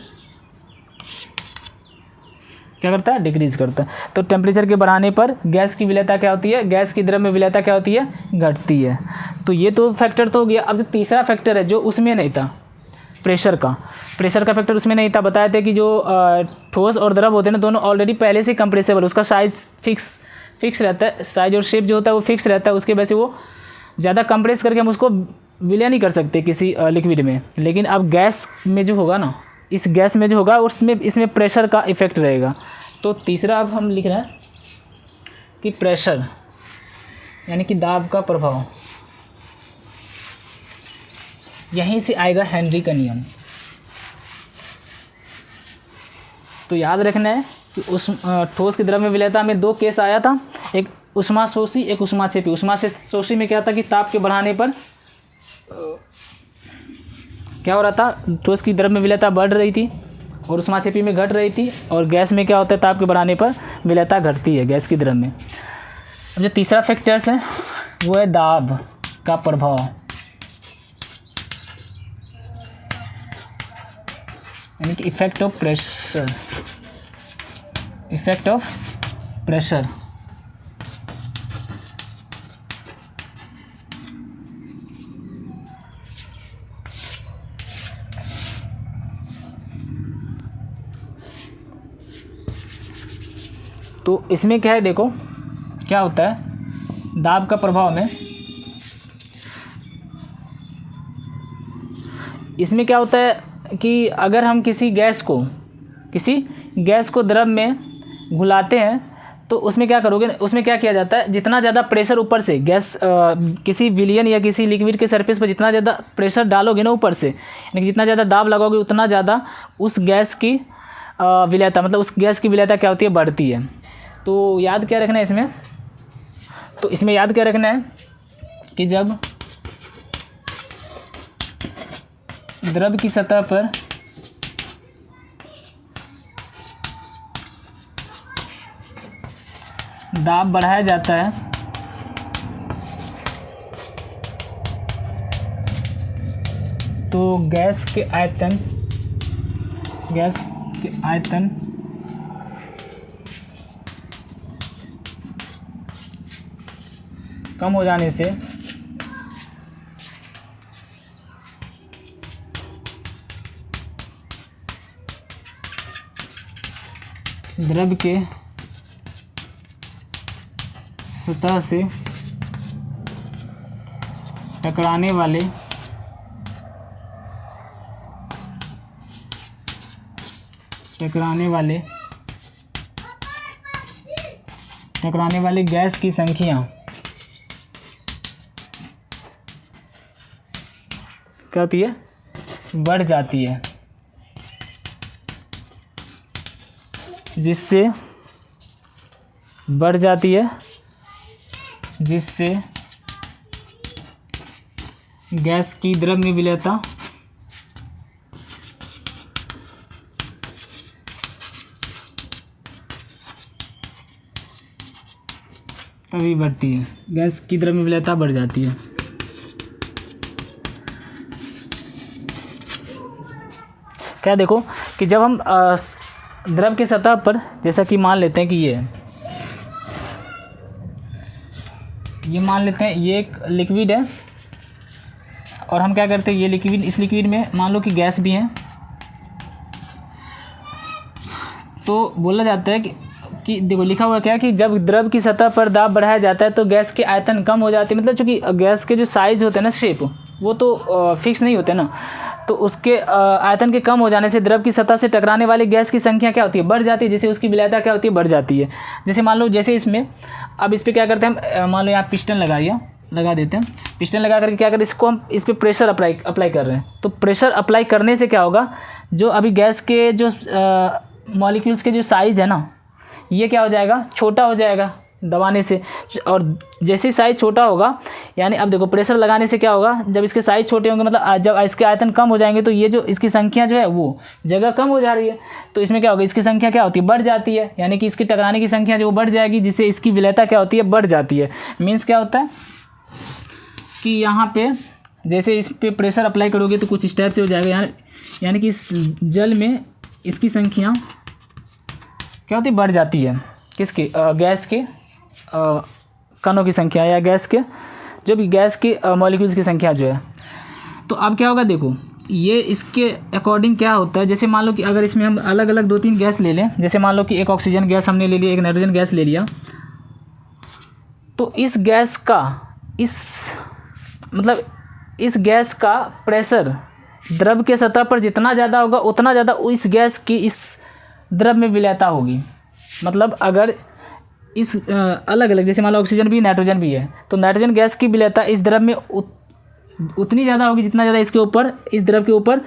Speaker 1: क्या करता है, डिक्रीज करता है। तो टेम्परेचर के बढ़ाने पर गैस की विलेयता क्या होती है, गैस की द्रव्य विलेयता क्या होती है, घटती है। तो ये तो फैक्टर तो हो गया। अब जो तीसरा फैक्टर है जो उसमें नहीं था, प्रेशर का फैक्टर उसमें नहीं था। बताए थे कि जो ठोस और द्रव होते हैं ना, दोनों ऑलरेडी पहले से कंप्रेसेबल, उसका साइज फिक्स रहता है, साइज और शेप जो होता है वो फिक्स रहता है, उसके वजह से वो ज़्यादा कंप्रेस करके हम उसको विलय नहीं कर सकते किसी लिक्विड में। लेकिन अब गैस में जो होगा ना, इस गैस में जो होगा उसमें इसमें प्रेशर का इफेक्ट रहेगा। तो तीसरा अब हम लिख रहे हैं कि प्रेशर यानी कि दाब का प्रभाव, यहीं से आएगा हेनरी का नियम। तो याद रखना है कि उस ठोस की द्रव्य विलेयता में दो केस आया था, एक ऊष्माशोषी एक ऊष्माक्षेपी। ऊष्माशोषी में क्या था कि ताप के बढ़ाने पर क्या हो रहा था, ठोस की द्रव्य विलेयता बढ़ रही थी और ऊष्माक्षेपी में घट रही थी, और गैस में क्या होता है, ताप के बढ़ाने पर विलेयता घटती है गैस की द्रव्य में। अब जो तीसरा फैक्टर्स है वो है दाब का प्रभाव, यानी कि इफेक्ट ऑफ प्रेशर। तो इसमें क्या है, देखो क्या होता है दाब का प्रभाव में, इसमें क्या होता है कि अगर हम किसी गैस को द्रव में घुलाते हैं तो उसमें क्या करोगे, उसमें क्या किया जाता है, जितना ज़्यादा प्रेशर ऊपर से गैस किसी विलियन या किसी लिक्विड के सरफेस पर जितना ज़्यादा प्रेशर डालोगे ना ऊपर से, यानी कि जितना ज़्यादा दाब लगाओगे उतना ज़्यादा उस गैस की विलेयता, मतलब उस गैस की विलेयता क्या होती है, बढ़ती है। तो याद क्या रखना है इसमें, तो इसमें याद क्या रखना है कि जब द्रव की सतह पर दाब बढ़ाया जाता है तो गैस के आयतन कम हो जाने से द्रव के सतह से टकराने वाले गैस की संख्या क्या होती है, बढ़ जाती है, जिससे गैस की द्रव्य विलेयता तभी बढ़ती है, गैस की द्रव्य विलेयता बढ़ जाती है। क्या देखो कि जब हम द्रव की सतह पर, जैसा कि मान लेते हैं कि ये मान लेते हैं ये एक लिक्विड है, और हम क्या करते हैं, ये लिक्विड, इस लिक्विड में मान लो कि गैस भी है, तो बोला जाता है कि देखो लिखा हुआ क्या है कि जब द्रव की सतह पर दाब बढ़ाया जाता है तो गैस के आयतन कम हो जाते हैं। मतलब चूँकि गैस के जो साइज़ होते हैं ना, शेप, वो तो फिक्स नहीं होते ना, तो उसके आयतन के कम हो जाने से द्रव की सतह से टकराने वाली गैस की संख्या क्या होती है, बढ़ जाती है, जैसे उसकी विलेयता क्या होती है, बढ़ जाती है। जैसे मान लो, जैसे इसमें अब इस पर क्या करते हैं, मान लो यहाँ पिस्टन लगा देते हैं, पिस्टन लगा करके क्या करें, इसको हम इस पर प्रेशर अप्लाई कर रहे हैं। तो प्रेशर अप्लाई करने से क्या होगा, जो अभी गैस के जो मॉलिक्यूल्स के जो साइज़ है ना, ये क्या हो जाएगा, छोटा हो जाएगा, दबाने से, और जैसे साइज़ छोटा होगा, यानी अब देखो प्रेशर लगाने से क्या होगा, जब इसके साइज़ छोटे होंगे मतलब जब इसके आयतन कम हो जाएंगे तो ये जो इसकी संख्या जो है वो जगह कम हो जा रही है, तो इसमें क्या होगा, इसकी संख्या क्या होती है, बढ़ जाती है, यानी कि इसकी टकराने की संख्या जो बढ़ जाएगी, जिससे इसकी विलयता क्या होती है, बढ़ जाती है। मीन्स क्या होता है कि यहाँ पे जैसे इस पर प्रेशर अप्लाई करोगे तो कुछ इस टाइप से हो जाएगा, यानी कि इस जल में इसकी संख्या क्या होती है, बढ़ जाती है, किसकी, गैस के कणों की संख्या, या गैस के जो भी गैस के मॉलिक्यूल्स की संख्या जो है। तो अब क्या होगा, देखो ये इसके अकॉर्डिंग क्या होता है, जैसे मान लो कि अगर इसमें हम अलग अलग 2-3 गैस ले लें, जैसे मान लो कि एक ऑक्सीजन गैस हमने ले लिया, एक नाइट्रोजन गैस ले लिया, तो इस गैस का इस गैस का प्रेशर द्रव के सतह पर जितना ज़्यादा होगा उतना ज़्यादा इस गैस की इस द्रव में विलयता होगी। मतलब अगर इस अलग अलग, जैसे मान लो ऑक्सीजन भी नाइट्रोजन भी है, तो नाइट्रोजन गैस की विलयता इस द्रव में उतनी ज़्यादा होगी जितना ज़्यादा इसके ऊपर, इस द्रव के ऊपर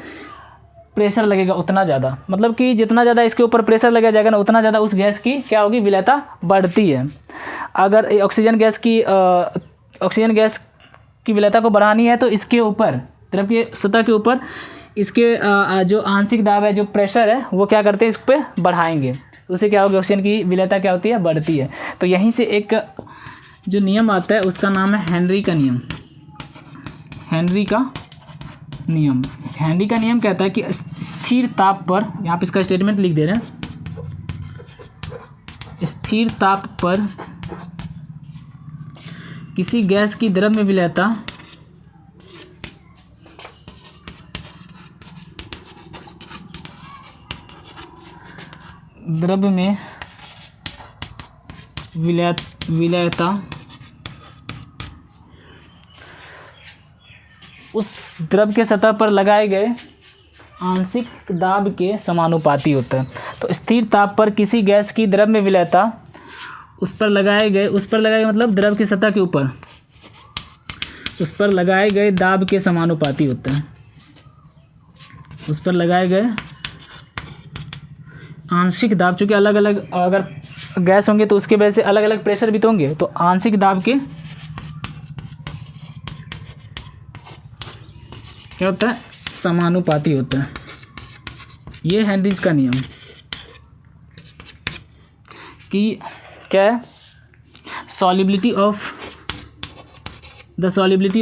Speaker 1: प्रेशर लगेगा उतना ज़्यादा, मतलब कि जितना ज़्यादा इसके ऊपर प्रेशर लगाया जाएगा ना, उतना ज़्यादा उस गैस की क्या होगी, विलयता बढ़ती है। अगर ऑक्सीजन गैस की विलयता को बढ़ानी है तो इसके ऊपर, द्रव के सतह के ऊपर इसके जो आंशिक दाब है, जो प्रेशर है, वो क्या करते हैं, इस पर बढ़ाएंगे, उससे क्या होगी, ऑक्सीजन की विलयता क्या होती है, बढ़ती है। तो यहीं से एक जो नियम आता है उसका नाम है हेनरी का नियम। हेनरी का नियम कहता है कि स्थिर ताप पर, यहाँ पे इसका स्टेटमेंट लिख दे रहे हैं, स्थिर ताप पर किसी गैस की द्रव में विलयता विलयता उस द्रव के सतह पर लगाए गए आंशिक दाब के समानुपाती होता है। तो स्थिर ताप पर किसी गैस की द्रव में विलयता उस पर लगाए गए मतलब द्रव की सतह के ऊपर उस पर लगाए गए दाब के समानुपाती होता है। उस पर लगाए गए आंशिक दाब, चूँकि अलग अलग अगर गैस होंगे तो उसके वजह से अलग अलग प्रेशर भी तो होंगे, तो आंशिक दाब के क्या होता है, समानुपाती होता है। ये हेनरीज का नियम कि क्या है, solubility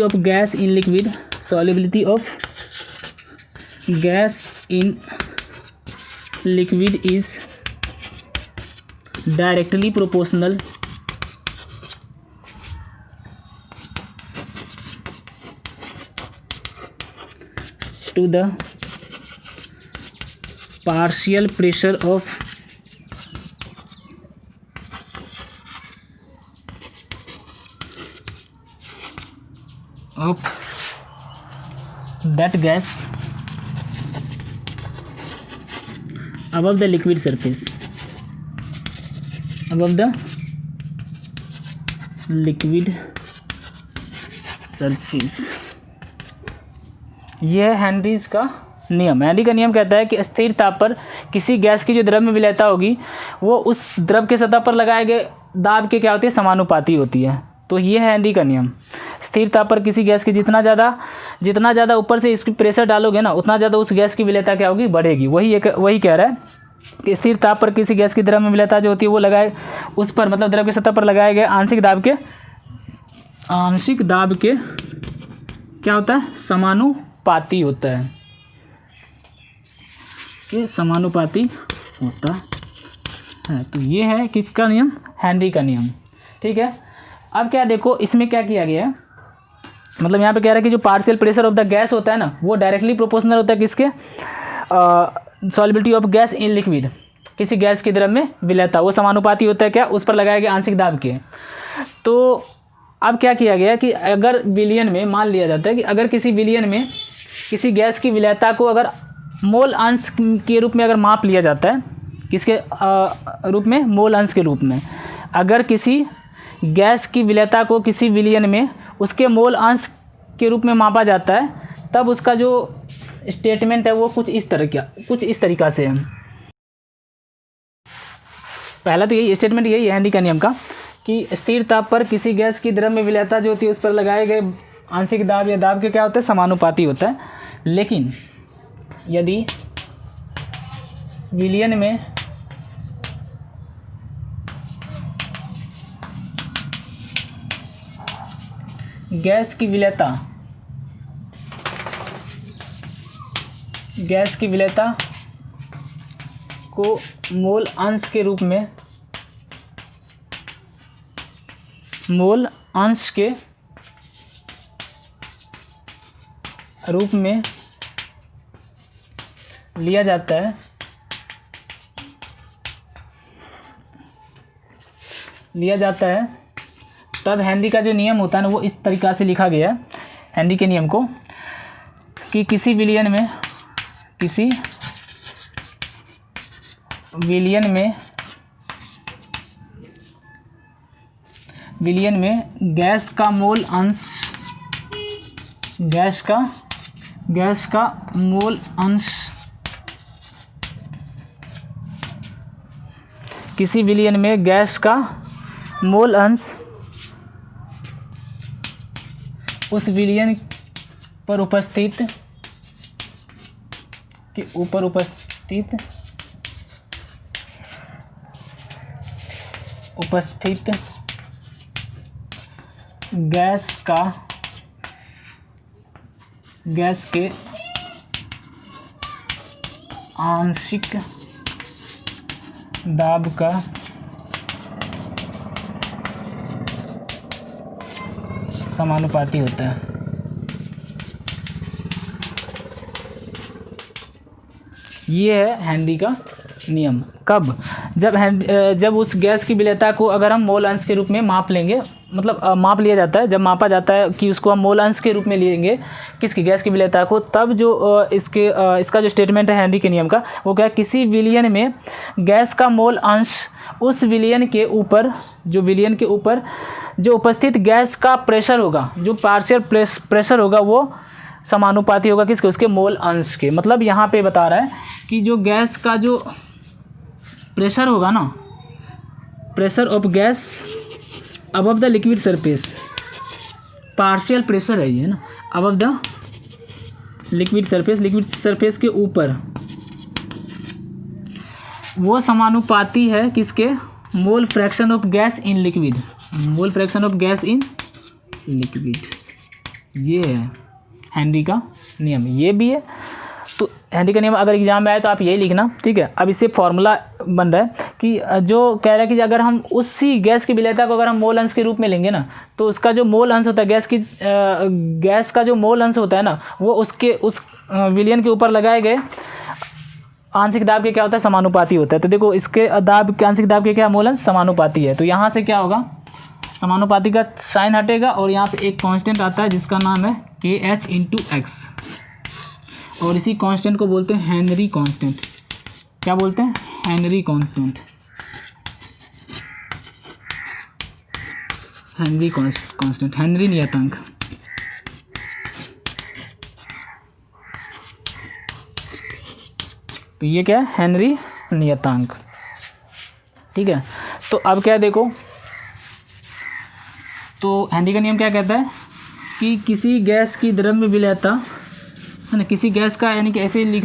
Speaker 1: of gas in liquid, solubility of gas in liquid is directly proportional to the partial pressure of that gas above the liquid surface, above the liquid surface। यह हेनरीज का नियम। हेनरी का नियम कहता है कि स्थिर ताप पर किसी गैस की जो द्रव में विलयता होगी वो उस द्रव के सतह पर लगाए गए दाब के क्या होती है, समानुपाती होती है। तो ये है हेनरी का नियम। स्थिर ताप पर किसी गैस की जितना ज़्यादा ऊपर से इसकी प्रेशर डालोगे ना, उतना ज़्यादा उस गैस की विलयता क्या होगी, बढ़ेगी। वही कह रहा है कि स्थिर ताप पर किसी गैस की द्रव में विलयता जो होती है वो लगाए उस पर, मतलब द्रव की सतह पर लगाए गए आंशिक दाब के क्या होता है, समानुपाती होता है, कि समानुपाती होता है। तो ये है किसका नियम, हेनरी का नियम। ठीक है। अब क्या देखो इसमें क्या किया गया है, मतलब यहाँ पे कह रहा है कि जो partial pressure of the gas होता है ना, वो डायरेक्टली प्रोपोर्शनल होता है किसके, solubility of gas in liquid, किसी गैस की द्रव में विलयता, वो समानुपाती होता है क्या, उस पर लगाए गए आंशिक दाब के। तो अब क्या किया गया कि अगर विलियन में मान लिया जाता है कि अगर किसी विलियन में किसी गैस की विलयता को अगर मोल अंश के रूप में अगर माप लिया जाता है, किसके रूप में, मोल अंश के रूप में, अगर किसी गैस की विलयता को किसी विलियन में उसके मोल अंश के रूप में मापा जाता है, तब उसका जो स्टेटमेंट है वो कुछ इस तरीका से है। पहला तो यही स्टेटमेंट, यही है हेनरी का नियम का, कि स्थिर ताप पर किसी गैस की द्रव्य विलेयता जो होती है उस पर लगाए गए आंशिक दाब या दाब के क्या होता है, समानुपाती होता है। लेकिन यदि विलयन में गैस की विलेयता को मोल अंश के रूप में लिया जाता है, तब हेनरी का जो नियम होता है ना वो इस तरीक़ा से लिखा गया है हेनरी के नियम को कि किसी विलयन में गैस का मोल अंश किसी विलयन में गैस का मोल अंश उस विलयन पर उपस्थित गैस के आंशिक दाब का समानुपाती होता है। ये है हेनरी का नियम। कब? जब उस गैस की विलेयता को अगर हम मोल अंश के रूप में माप लेंगे, मतलब माप लिया जाता है, जब मापा जाता है कि उसको हम मोल अंश के रूप में लेंगे किसकी, गैस की विलेयता को, तब जो इसका जो स्टेटमेंट है हेनरी के नियम का वो क्या है, किसी विलयन में गैस का मोल अंश उस विलयन के ऊपर जो उपस्थित गैस का प्रेशर होगा, जो पार्शियल प्रेशर होगा वो समानुपाती होगा किसके, उसके मोल अंश के। मतलब यहाँ पे बता रहा है कि जो गैस का जो प्रेशर होगा ना, pressure of gas above the liquid surface, partial pressure है ये ना, अबव द लिक्विड सरफेस के ऊपर, वो समानुपाती है किसके, mole fraction of gas in liquid, ये है हेनरी का नियम, ये भी है। तो हेनरी का नियम अगर एग्जाम में आए तो आप यही लिखना, ठीक है। अब इससे फॉर्मूला बन रहा है कि जो कह रहा है कि अगर हम उसी गैस की विलेयता को अगर हम मोल अंश के रूप में लेंगे ना, तो उसका जो मोल अंश होता है गैस का जो मोल अंश होता है ना, वो उस विलयन के ऊपर लगाए गए आंशिक दाब के क्या होता है, समानुपाती होता है। तो देखो इसके आंशिक दाब के क्या मोल अंश समानुपाती है, तो यहाँ से क्या होगा, समानुपाती का साइन हटेगा और यहाँ पे एक कांस्टेंट आता है जिसका नाम है KH इंटू एक्स, और इसी कांस्टेंट को बोलते हैं हेनरी कांस्टेंट। क्या बोलते हैं, हेनरी कांस्टेंट, हेनरी नियतांक। तो ये क्या है, हेनरी नियतांक, ठीक है। तो अब क्या है, देखो तो हेनरी का नियम क्या कहता है कि किसी गैस की द्रव्य विलेयता है ना, किसी गैस का, यानी कि ऐसे भी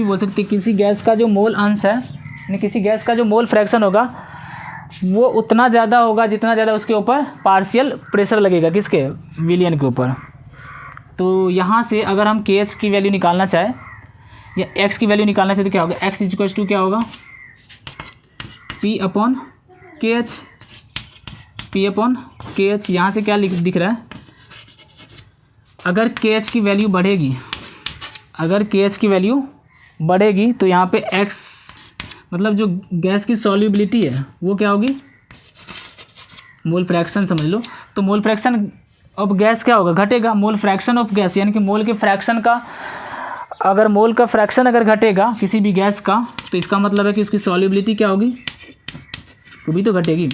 Speaker 1: बोल सकते हैं, किसी गैस का जो मोल अंश है, यानी किसी गैस का जो मोल फ्रैक्शन होगा वो उतना ज़्यादा होगा जितना ज़्यादा उसके ऊपर पार्शियल प्रेशर लगेगा, किसके, विलयन के ऊपर। तो यहाँ से अगर हम KH की वैल्यू निकालना चाहें या X की वैल्यू निकालना चाहें तो क्या होगा, X इक्वल टू क्या होगा, P अपॉन KH। यहाँ से क्या दिख रहा है, अगर KH की वैल्यू बढ़ेगी तो यहाँ पे X मतलब जो गैस की सॉल्युबिलिटी है वो क्या होगी, मोल फ्रैक्शन समझ लो। तो मोल फ्रैक्शन ऑफ गैस क्या होगा, घटेगा। मोल फ्रैक्शन ऑफ गैस यानी कि मोल के फ्रैक्शन का, अगर मोल का फ्रैक्शन अगर घटेगा किसी भी गैस का, तो इसका मतलब है कि उसकी सॉल्युबिलिटी क्या होगी, वो भी तो घटेगी।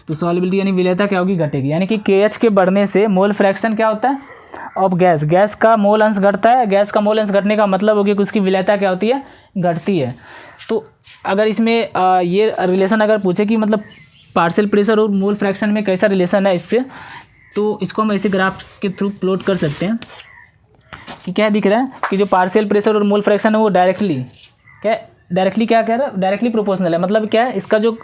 Speaker 1: तो सॉल्युबिलिटी यानी विलेयता क्या होगी, घटेगी। यानी कि KH के बढ़ने से मोल फ्रैक्शन क्या होता है, ऑफ गैस का मोल अंश घटता है। गैस का मोल अंश घटने का मतलब हो गया कि उसकी विलेयता क्या होती है, घटती है। तो अगर इसमें ये रिलेशन अगर पूछे कि मतलब पार्शियल प्रेशर और मोल फ्रैक्शन में कैसा रिलेशन है इससे, तो इसको हम ऐसे ग्राफ्स के थ्रू प्लॉट कर सकते हैं कि क्या दिख रहा है कि जो पार्शियल प्रेशर और मोल फ्रैक्शन है वो डायरेक्टली क्या कह रहा है, डायरेक्टली प्रोपोर्शनल है। मतलब क्या है, इसका जो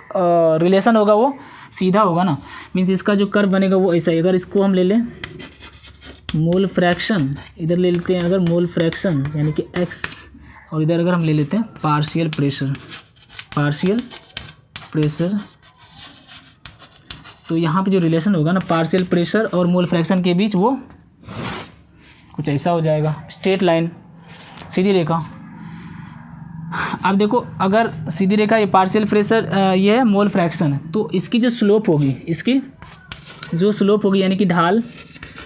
Speaker 1: रिलेशन होगा वो सीधा होगा ना, मीन्स इसका जो कर्व बनेगा वो ऐसा ही। अगर इसको हम ले लें मोल फ्रैक्शन, इधर ले लेते हैं अगर मोल फ्रैक्शन यानी कि x, और इधर अगर हम ले लेते हैं पार्शियल प्रेशर, तो यहाँ पे जो रिलेशन होगा ना पार्शियल प्रेशर और मोल फ्रैक्शन के बीच वो कुछ ऐसा हो जाएगा, स्ट्रेट लाइन, सीधी रेखा। अब देखो अगर सीधी रेखा ये पार्शियल प्रेशर ये है मोल फ्रैक्शन, तो इसकी जो स्लोप होगी, यानी कि ढाल,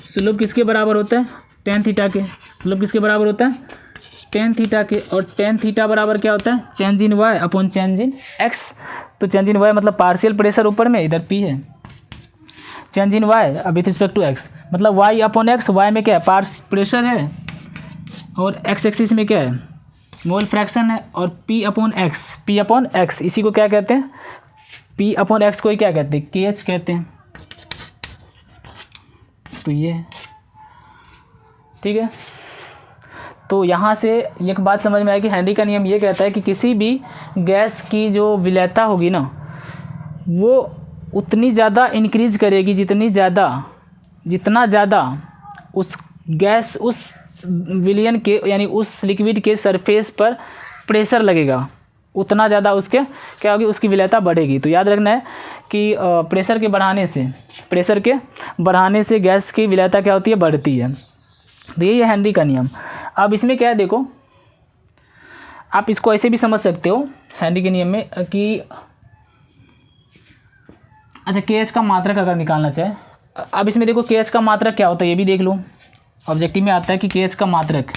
Speaker 1: स्लोप किसके बराबर होता है, टेन थीटा के। स्लोप किसके बराबर होता है, टेन थीटा के। और टेन थीटा बराबर क्या होता है, change in Y upon change in X. तो चेंज इन वाई मतलब पार्शियल प्रेशर ऊपर में, इधर पी है, change in Y with respect to X, मतलब वाई अपॉन एक्स। वाई में क्या है, पार्स प्रेशर है, और एक्स एक्सिस में क्या है, मोल फ्रैक्शन है, और पी अपॉन एक्स, इसी को क्या कहते हैं, पी अपॉन एक्स को ही क्या कहते हैं, के एच कहते हैं। तो ये ठीक है। तो यहाँ से एक बात समझ में आए कि हेनरी का नियम ये कहता है कि किसी भी गैस की जो विलेयता होगी ना, वो उतनी ज़्यादा इंक्रीज करेगी जितना ज़्यादा उस गैस उस विलियन के यानी उस लिक्विड के सरफेस पर प्रेशर लगेगा, उतना ज़्यादा उसके क्या होगी, उसकी विलेयता बढ़ेगी। तो याद रखना है कि प्रेशर के बढ़ाने से गैस की विलेयता क्या होती है, बढ़ती है। तो यही है हेनरी का नियम। अब इसमें क्या है, देखो आप इसको ऐसे भी समझ सकते हो हेनरी के नियम में कि अच्छा के एच का मात्रक अगर निकालना चाहे, अब इसमें देखो के एच का मात्रक क्या होता है ये भी देख लो। ऑब्जेक्टिव में आता है कि के एच का मात्रक,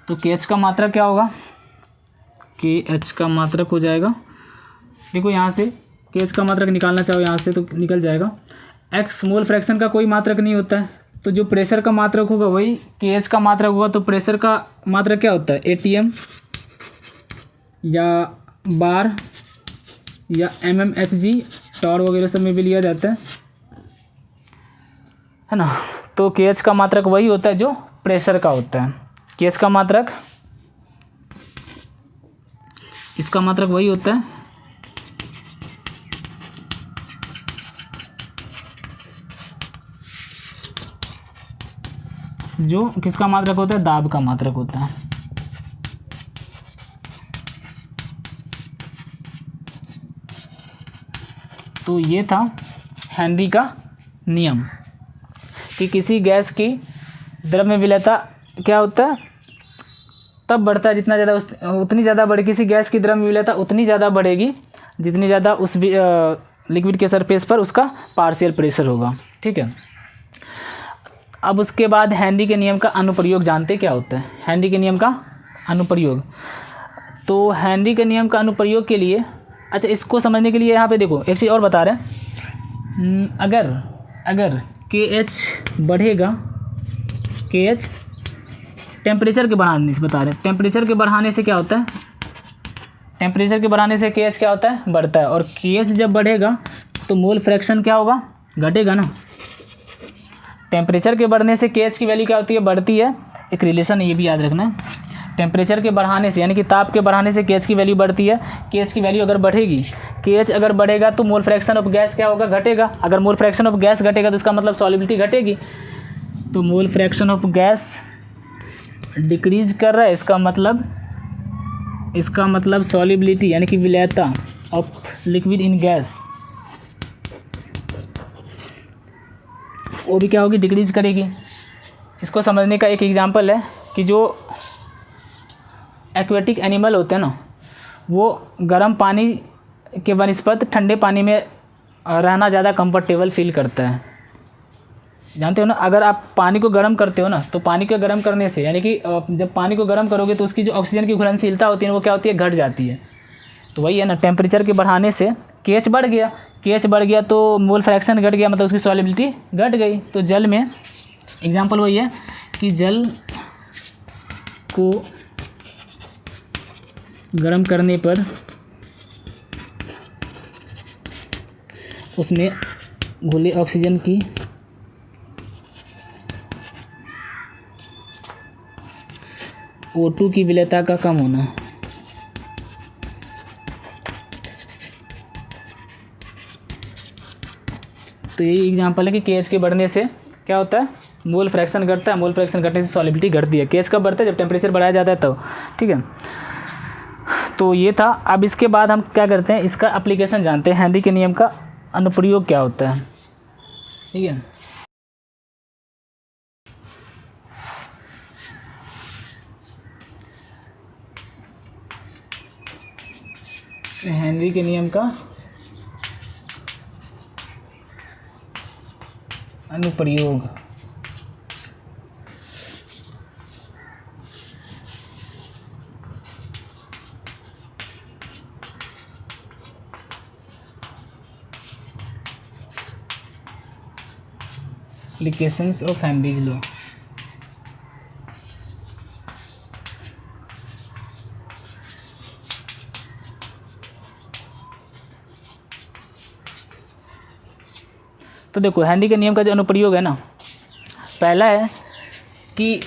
Speaker 1: तो के एच का मात्रक क्या होगा, के एच का मात्रक हो जाएगा, देखो यहाँ से के एच का मात्रक निकालना चाहो यहाँ से तो निकल जाएगा। एक्स मोल फ्रैक्शन का कोई मात्रक नहीं होता है, तो जो प्रेशर का मात्रक होगा वही के एच का मात्रक होगा। तो प्रेशर का मात्रक क्या होता है, एटीएम या बार या mmHg, टॉर वगैरह सब में भी लिया जाता है ना। तो के एच का मात्रक वही होता है जो प्रेशर का होता है। के एच का मात्रक, इसका मात्रक वही होता है जो किसका मात्रक होता है, दाब का मात्रक होता है। तो ये था हेनरी का नियम कि किसी गैस की द्रव्य विलेयता क्या होता है, तब बढ़ता है जितना ज़्यादा उतनी ज़्यादा बढ़े, किसी गैस की द्रव्य विलेयता उतनी ज़्यादा बढ़ेगी जितनी ज़्यादा उस लिक्विड के सरफेस पर उसका पार्शियल प्रेशर होगा। ठीक है। अब उसके बाद हेनरी के नियम का अनुप्रयोग जानते क्या होता है, हेनरी के नियम का अनुप्रयोग। तो हेनरी के नियम का अनुप्रयोग के लिए, अच्छा इसको समझने के लिए यहाँ पे देखो एक चीज़ और बता रहे हैं, अगर के एच बढ़ेगा, के एच टेम्परेचर के बढ़ाने से बता रहे हैं, टेम्परेचर के बढ़ाने से क्या होता है, टेम्परेचर के बढ़ाने से के एच क्या होता है, बढ़ता है। और के एच जब बढ़ेगा तो मोल फ्रैक्शन क्या होगा, घटेगा ना। टेम्परेचर के बढ़ने से के एच की वैल्यू क्या होती है, बढ़ती है। एक रिलेशन है ये भी याद रखना है, टेम्परेचर के बढ़ाने से यानी कि ताप के बढ़ाने से के एच की वैल्यू बढ़ती है। के एच की वैल्यू अगर बढ़ेगी, के एच अगर बढ़ेगा तो मोल फ्रैक्शन ऑफ गैस क्या होगा, घटेगा। अगर मोल फ्रैक्शन ऑफ गैस घटेगा तो उसका मतलब सॉल्युबिलिटी घटेगी। तो mole fraction of gas decrease कर रहा है, इसका मतलब सॉल्युबिलिटी यानी कि विलेयता ऑफ लिक्विड इन गैस वो भी क्या होगी, डिक्रीज करेगी। इसको समझने का एक एग्जांपल है कि जो एक्वेटिक एनिमल होते हैं ना, वो गर्म पानी के बनिस्पत ठंडे पानी में रहना ज़्यादा कंफर्टेबल फील करता है। जानते हो ना, अगर आप पानी को गर्म करते हो ना, तो पानी को गर्म करने से यानी कि जब पानी को गर्म करोगे तो उसकी जो ऑक्सीजन की घुलनशीलता होती है वो क्या होती है, घट जाती है। तो वही है ना, टेम्परेचर के बढ़ाने से केएच बढ़ गया, केएच बढ़ गया तो मोल फ्रैक्शन घट गया, मतलब उसकी सॉल्युबिलिटी घट गई। तो जल में एग्जांपल वही है कि जल को गर्म करने पर उसमें घुले ऑक्सीजन की O2 की विलेयता का कम होना। तो यही एग्जांपल है कि केएच के बढ़ने से क्या होता है, मोल फ्रैक्शन घटता है, मोल फ्रैक्शन घटने से सॉल्युबिलिटी घटती है। केएच कब बढ़ता है, जब टेम्परेचर बढ़ाया जाता है तब, ठीक है। तो ये था। अब इसके बाद हम क्या करते हैं, इसका एप्लीकेशन जानते हैं, हेनरी के नियम का अनुप्रयोग क्या होता है, ठीक है। हेनरी के नियम का अनुप्रयोग। Applications of Henry's law. तो देखो हेनरी के नियम का जो अनुप्रयोग है ना, पहला है कि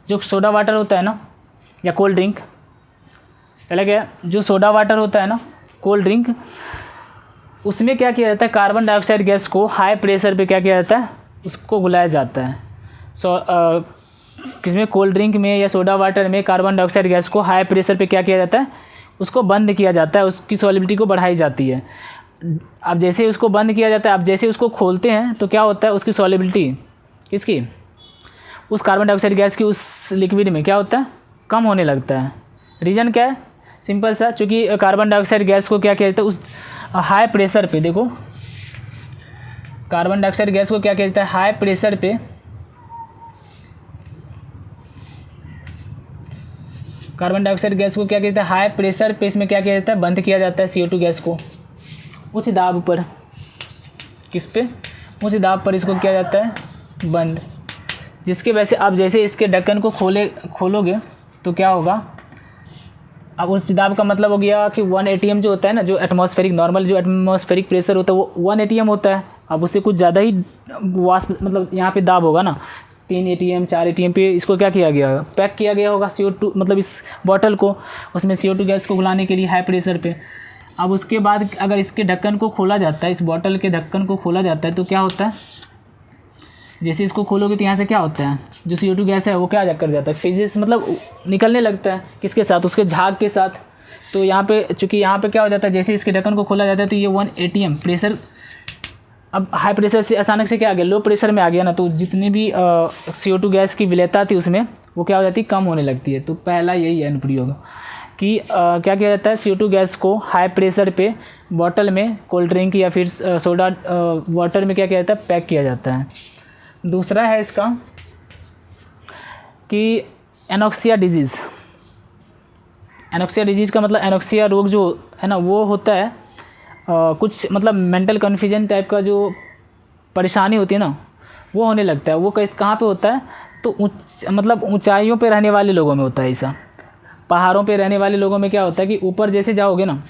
Speaker 1: जो सोडा वाटर होता है ना या कोल्ड ड्रिंक, पहला क्या है, जो सोडा वाटर होता है ना कोल्ड ड्रिंक, उसमें क्या किया जाता है, कार्बन डाइऑक्साइड गैस को हाई प्रेशर पे क्या किया जाता है, उसको घुलाया जाता है। किसमें, कोल्ड ड्रिंक में या सोडा वाटर में कार्बन डाइऑक्साइड गैस को हाई प्रेशर पे क्या किया जाता है, उसको बंद किया जाता है, उसकी सॉल्युबिलिटी को बढ़ाई जाती है। अब जैसे उसको बंद किया जाता है, अब जैसे उसको खोलते हैं तो क्या होता है, उसकी सॉल्युबिलिटी किसकी, उस कार्बन डाइऑक्साइड गैस की उस लिक्विड में क्या होता है, कम होने लगता है। रीज़न क्या है, सिंपल सा, चूँकि कार्बन डाइऑक्साइड गैस को क्या किया जाता है, उस हाई प्रेशर पे, देखो कार्बन डाइऑक्साइड गैस को क्या किया जाता है, हाई प्रेशर पे कार्बन डाइऑक्साइड गैस को क्या किया जाता है, हाई प्रेशर पे इसमें क्या किया जाता है, बंद किया जाता है CO2 गैस को उच्च दाब पर। किस पे, उच्च दाब पर इसको किया जाता है बंद, जिसके वजह से अब जैसे इसके ढक्कन को खोलोगे तो क्या होगा, अब उच्च दाब का मतलब हो गया कि 1 atm जो होता है ना, जो एटमॉस्फेरिक नॉर्मल जो एटमॉस्फेरिक प्रेशर होता है वो 1 atm होता है। अब उससे कुछ ज़्यादा ही वाष्प मतलब यहाँ पे दाब होगा ना, 3 atm 4 atm पे इसको क्या किया गया, पैक किया गया होगा CO2, मतलब इस बॉटल को, उसमें CO2 गैस को घुलाने के लिए हाई प्रेशर पे। अब उसके बाद अगर इसके ढक्कन को खोला जाता है, इस बॉटल के ढक्कन को खोला जाता है तो क्या होता है, जैसे इसको खोलोगे तो यहाँ से क्या होता है, जो CO2 गैस है वो क्या कर जाता है, फिजिक्स मतलब निकलने लगता है, किसके साथ, उसके झाग के साथ। तो यहाँ पे चूँकि यहाँ पे क्या हो जाता है, जैसे इसके ढक्कन को खोला जाता है तो ये 1 atm प्रेशर अब हाई प्रेशर से अचानक से क्या आ गया, लो प्रेशर में आ गया ना, तो जितनी भी CO2 गैस की विलेयता थी उसमें वो क्या हो जाती है, कम होने लगती है। तो पहला यही है अनुप्रयोग कि क्या किया जाता है, CO2 गैस को हाई प्रेशर पे बॉटल में, कोल्ड ड्रिंक या फिर सोडा वाटर में क्या किया जाता है, पैक किया जाता है। दूसरा है इसका कि एनोक्सिया डिजीज़। एनोक्सिया डिजीज़ का मतलब, एनोक्सिया रोग जो है ना वो होता है कुछ मतलब मेंटल कन्फ्यूजन टाइप का जो परेशानी होती है ना वो होने लगता है। वो कहाँ पे होता है, तो मतलब ऊंचाइयों पे रहने वाले लोगों में होता है ऐसा। पहाड़ों पे रहने वाले लोगों में क्या होता है कि ऊपर जैसे जाओगे ना,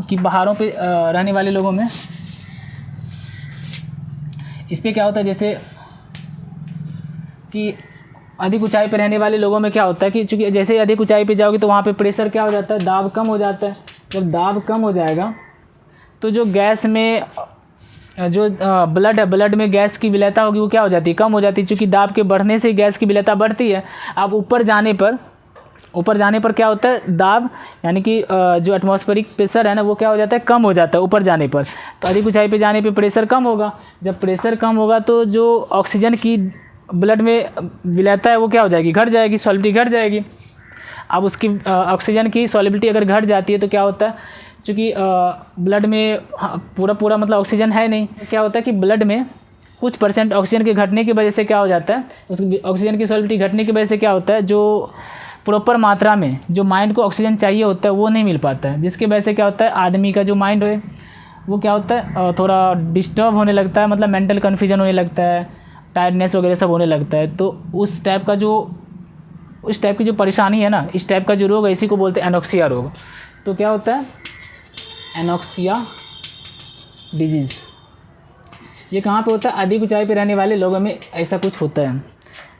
Speaker 1: कि पहाड़ों पे रहने वाले लोगों में इस पर क्या होता है, जैसे कि अधिक ऊंचाई पे रहने वाले लोगों में क्या होता है कि चूँकि जैसे अधिक ऊंचाई पे जाओगे तो वहाँ पे प्रेशर क्या हो जाता है, दाब कम हो जाता है। जब दाब कम हो जाएगा तो जो गैस में जो ब्लड है, ब्लड में गैस की विलेयता होगी वो क्या हो जाती है, कम हो जाती है। चूँकि दाब के बढ़ने से गैस की विलेयता बढ़ती है। अब ऊपर जाने पर क्या होता है, दाब यानी कि जो एटमॉस्फेरिक प्रेशर है ना वो क्या हो जाता है, कम हो जाता है ऊपर जाने पर। तो अधिक ऊंचाई पे जाने पे प्रेशर कम होगा। जब प्रेशर कम होगा तो जो ऑक्सीजन की ब्लड में विलेयता है वो क्या हो जाएगी, घट जाएगी, सॉल्युबिलिटी घट जाएगी। अब उसकी ऑक्सीजन की सॉल्युबिलिटी अगर घट जाती है तो क्या होता है, चूँकि ब्लड में पूरा मतलब ऑक्सीजन है नहीं, क्या होता है कि ब्लड में कुछ % ऑक्सीजन के घटने की वजह से क्या हो जाता है, उस ऑक्सीजन की सॉल्युबिलिटी घटने की वजह से क्या होता है, जो प्रॉपर मात्रा में जो माइंड को ऑक्सीजन चाहिए होता है वो नहीं मिल पाता है, जिसकी वजह से क्या होता है आदमी का जो माइंड है वो क्या होता है थोड़ा डिस्टर्ब होने लगता है, मतलब मेंटल कन्फ्यूजन होने लगता है, टायर्डनेस वगैरह सब होने लगता है। तो उस टाइप की जो परेशानी है ना, इस टाइप का जो रोग है इसी को बोलते हैं एनोक्सिया रोग। तो क्या होता है एनोक्सिया डिजीज़, ये कहाँ पे होता है, अधिक ऊंचाई पे रहने वाले लोगों में ऐसा कुछ होता है।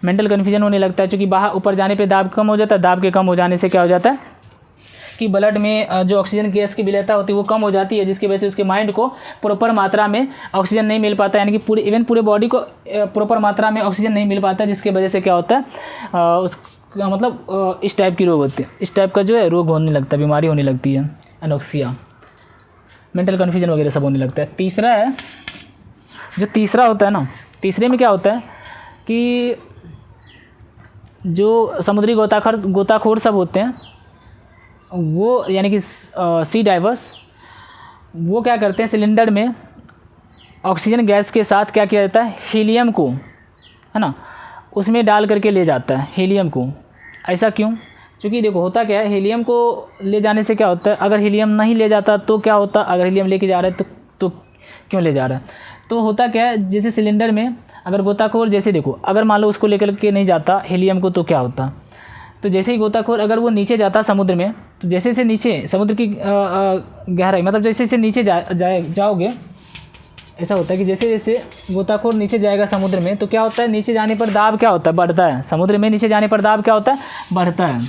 Speaker 1: मेंटल कन्फ्यूजन होने लगता है, क्योंकि बाहर ऊपर जाने पे दाब कम हो जाता है, दाब के कम हो जाने से क्या हो जाता है कि ब्लड में जो ऑक्सीजन गैस की विलेयता होती है वो कम हो जाती है, जिसकी वजह से उसके माइंड को प्रॉपर मात्रा में ऑक्सीजन नहीं मिल पाता है, यानी कि पूरे बॉडी को प्रॉपर मात्रा में ऑक्सीजन नहीं मिल पाता है, जिसकी वजह से क्या होता है उसका मतलब इस टाइप की रोग होती है, इस टाइप का जो है रोग होने लगता है, बीमारी होने लगती है एनोक्सिया, मेंटल कन्फ्यूजन वगैरह सब होने लगता है। तीसरा है, जो तीसरा होता है ना, तीसरे में क्या होता है कि जो समुद्री गोताखोर सब होते हैं वो, यानी कि सी डाइवर्स, वो क्या करते हैं सिलेंडर में ऑक्सीजन गैस के साथ क्या किया जाता है हीलियम को, है ना, उसमें डाल करके ले जाता है हीलियम को। ऐसा क्यों? क्योंकि देखो होता क्या है, हीलियम को ले जाने से क्या होता है, अगर हीलियम नहीं ले जाता तो क्या होता, अगर हीलियम लेके जा रहा है तो क्यों ले जा रहा है, तो होता क्या है जैसे सिलेंडर में अगर गोताखोर, जैसे देखो अगर मान लो उसको लेकर के नहीं जाता हीलियम को तो क्या होता, तो जैसे ही गोताखोर अगर वो नीचे जाता समुद्र में, तो जैसे से नीचे समुद्र की गहराई, मतलब जैसे से नीचे जाओगे, ऐसा होता है कि जैसे जैसे गोताखोर नीचे जाएगा समुद्र में तो क्या होता है, नीचे जाने पर दाब क्या होता है, बढ़ता है। समुद्र में नीचे जाने पर दाब क्या होता है, बढ़ता है।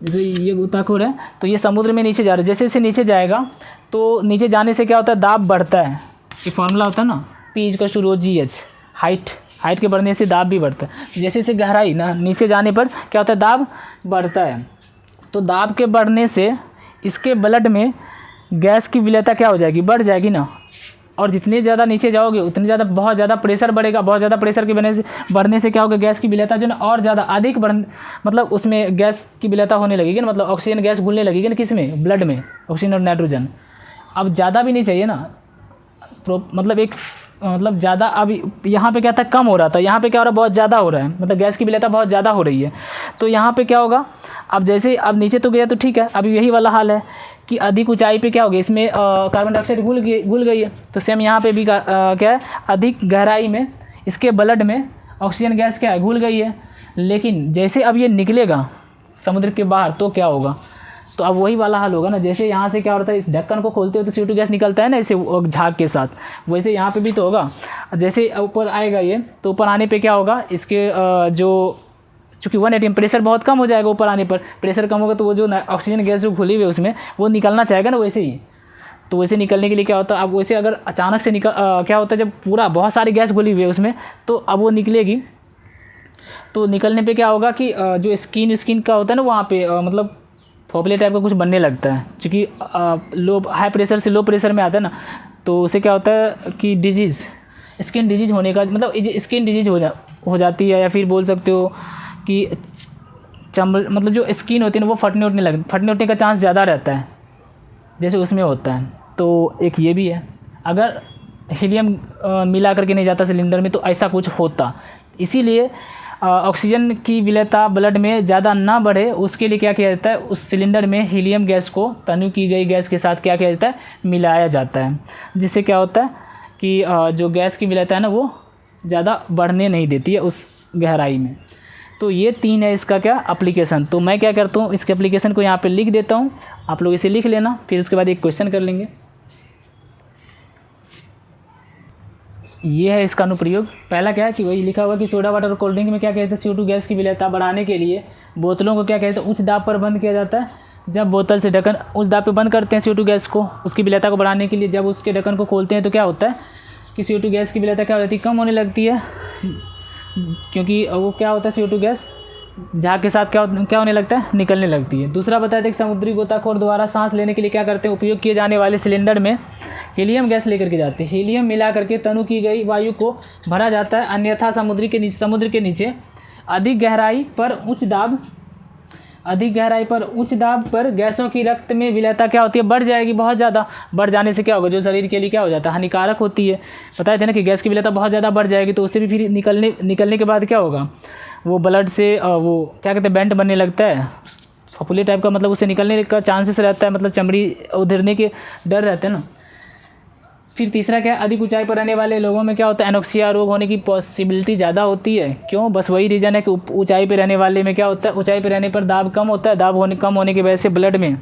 Speaker 1: जैसे ये गोताखोर है तो ये समुद्र में नीचे जा रहा है, जैसे जैसे नीचे जाएगा तो नीचे जाने से क्या होता है, दाब बढ़ता है। ये फार्मूला होता है ना, P=ρgh, हाइट के बढ़ने से दाब भी बढ़ता है। जैसे जैसे गहराई ना नीचे जाने पर क्या होता है, दाब बढ़ता है। तो दाब के बढ़ने से इसके ब्लड में गैस की विलेयता क्या हो जाएगी, बढ़ जाएगी ना, और जितने ज़्यादा नीचे जाओगे उतने ज़्यादा बहुत ज़्यादा प्रेशर बढ़ेगा, बहुत ज़्यादा प्रेशर के बढ़ने से क्या होगा, गैस की विलेयता जो ना और ज़्यादा अधिक मतलब उसमें गैस की विलेयता होने लगेगी ना, मतलब ऑक्सीजन गैस घुलने लगेगी ना, किस में, ब्लड में, ऑक्सीजन और नाइट्रोजन। अब ज़्यादा भी नहीं चाहिए ना, मतलब ज़्यादा, अभी यहाँ पे क्या था कम हो रहा था, यहाँ पे क्या हो रहा है बहुत ज़्यादा हो रहा है, मतलब गैस की विलेयता बहुत ज़्यादा हो रही है। तो यहाँ पे क्या होगा, अब जैसे अब नीचे तो गया तो ठीक है, अभी यही वाला हाल है कि अधिक ऊंचाई पे क्या हो गया, इसमें कार्बन डाइऑक्साइड घुल गई है। तो सेम यहाँ पे भी क्या है, अधिक गहराई में इसके ब्लड में ऑक्सीजन गैस क्या है, घुल गई है। लेकिन जैसे अब ये निकलेगा समुद्र के बाहर तो क्या होगा, तो अब वही वाला हाल होगा ना, जैसे यहाँ से क्या होता है, इस ढक्कन को खोलते हो तो CO2 गैस निकलता है ना ऐसे झाग के साथ, वैसे यहाँ पे भी तो होगा। जैसे ऊपर आएगा ये, तो ऊपर आने पे क्या होगा, इसके जो चूँकि 180 प्रेशर बहुत कम हो जाएगा, ऊपर आने पर प्रेशर कम होगा तो वो जो ऑक्सीजन गैस जो घुली हुई है उसमें वो निकलना चाहेगा ना वैसे ही। तो वैसे निकलने के लिए क्या होता है, अब वैसे अगर अचानक से क्या होता है, जब पूरा बहुत सारी गैस घुली हुई है उसमें, तो अब वो निकलेगी, तो निकलने पे क्या होगा कि जो स्किन का होता है ना वहाँ पे मतलब फोपले टाइप का कुछ बनने लगता है, क्योंकि हाई प्रेशर से लो प्रेशर में आता है ना, तो उससे क्या होता है कि डिजीज़, स्किन डिजीज़ होने का मतलब स्किन डिजीज़ हो जाती है, या फिर बोल सकते हो कि मतलब जो स्किन होती है ना वो फटने उठने का चांस ज़्यादा रहता है, जैसे उसमें होता है। तो एक ये भी है, अगर हीलियम मिला करके नहीं जाता सिलेंडर में तो ऐसा कुछ होता। इसीलिए ऑक्सीजन की विलेयता ब्लड में ज़्यादा ना बढ़े उसके लिए क्या किया जाता है, उस सिलेंडर में हीलियम गैस को तनु की गई गैस के साथ क्या किया जाता है, मिलाया जाता है, जिससे क्या होता है कि जो गैस की विलेयता है ना वो ज़्यादा बढ़ने नहीं देती है उस गहराई में। तो ये 3 है इसका क्या एप्लीकेशन। तो मैं क्या करता हूँ, इसके एप्लीकेशन को यहाँ पे लिख देता हूँ, आप लोग इसे लिख लेना, फिर उसके बाद एक क्वेश्चन कर लेंगे। ये है इसका अनुप्रयोग। पहला क्या है कि वही लिखा हुआ कि सोडा वाटर और कोल्ड ड्रिंक में क्या कहते हैं, CO2 गैस की विलेयता बढ़ाने के लिए बोतलों को क्या कहते हैं, उच्च दाब पर बंद किया जाता है। जब बोतल से ढक्कन उच्च दाब पे बंद करते हैं CO2 गैस को, उसकी विलेयता को बढ़ाने के लिए, जब उसके ढक्कन को खोलते हैं तो क्या होता है कि CO2 गैस की विलेयता क्या हो जाती है, कम होने लगती है, क्योंकि वो क्या होता है CO2 गैस झाग के साथ क्या होने लगता है, निकलने लगती है। दूसरा बताया था कि समुद्री गोताखोर द्वारा सांस लेने के लिए क्या करते हैं, उपयोग किए जाने वाले सिलेंडर में हीलियम गैस लेकर के जाते हैं। हीलियम मिला करके तनु की गई वायु को भरा जाता है, अन्यथा समुद्र के नीचे अधिक गहराई पर उच्च दाब अधिक गहराई पर उच्च दाब पर गैसों की रक्त में विलेयता क्या होती है, बढ़ जाएगी बहुत ज़्यादा। बढ़ जाने से क्या होगा, जो शरीर के लिए क्या हो जाता है, हानिकारक होती है। बताए थे ना कि गैस की विलेयता बहुत ज़्यादा बढ़ जाएगी, तो उससे भी फिर निकलने के बाद क्या होगा, वो ब्लड से वो क्या कहते हैं, बेंट बनने लगता है, फफूली टाइप का, मतलब उससे निकलने का चांसेस रहता है, मतलब चमड़ी उधरने के डर रहते हैं ना। फिर तीसरा क्या है, अधिक ऊंचाई पर रहने वाले लोगों में क्या होता है, एनोक्सिया रोग होने की पॉसिबिलिटी ज़्यादा होती है। क्यों, बस वही रीज़न है कि ऊंचाई पर रहने वाले में क्या होता है, ऊंचाई पर रहने पर दाब कम होता है, दाब कम होने की वजह से ब्लड में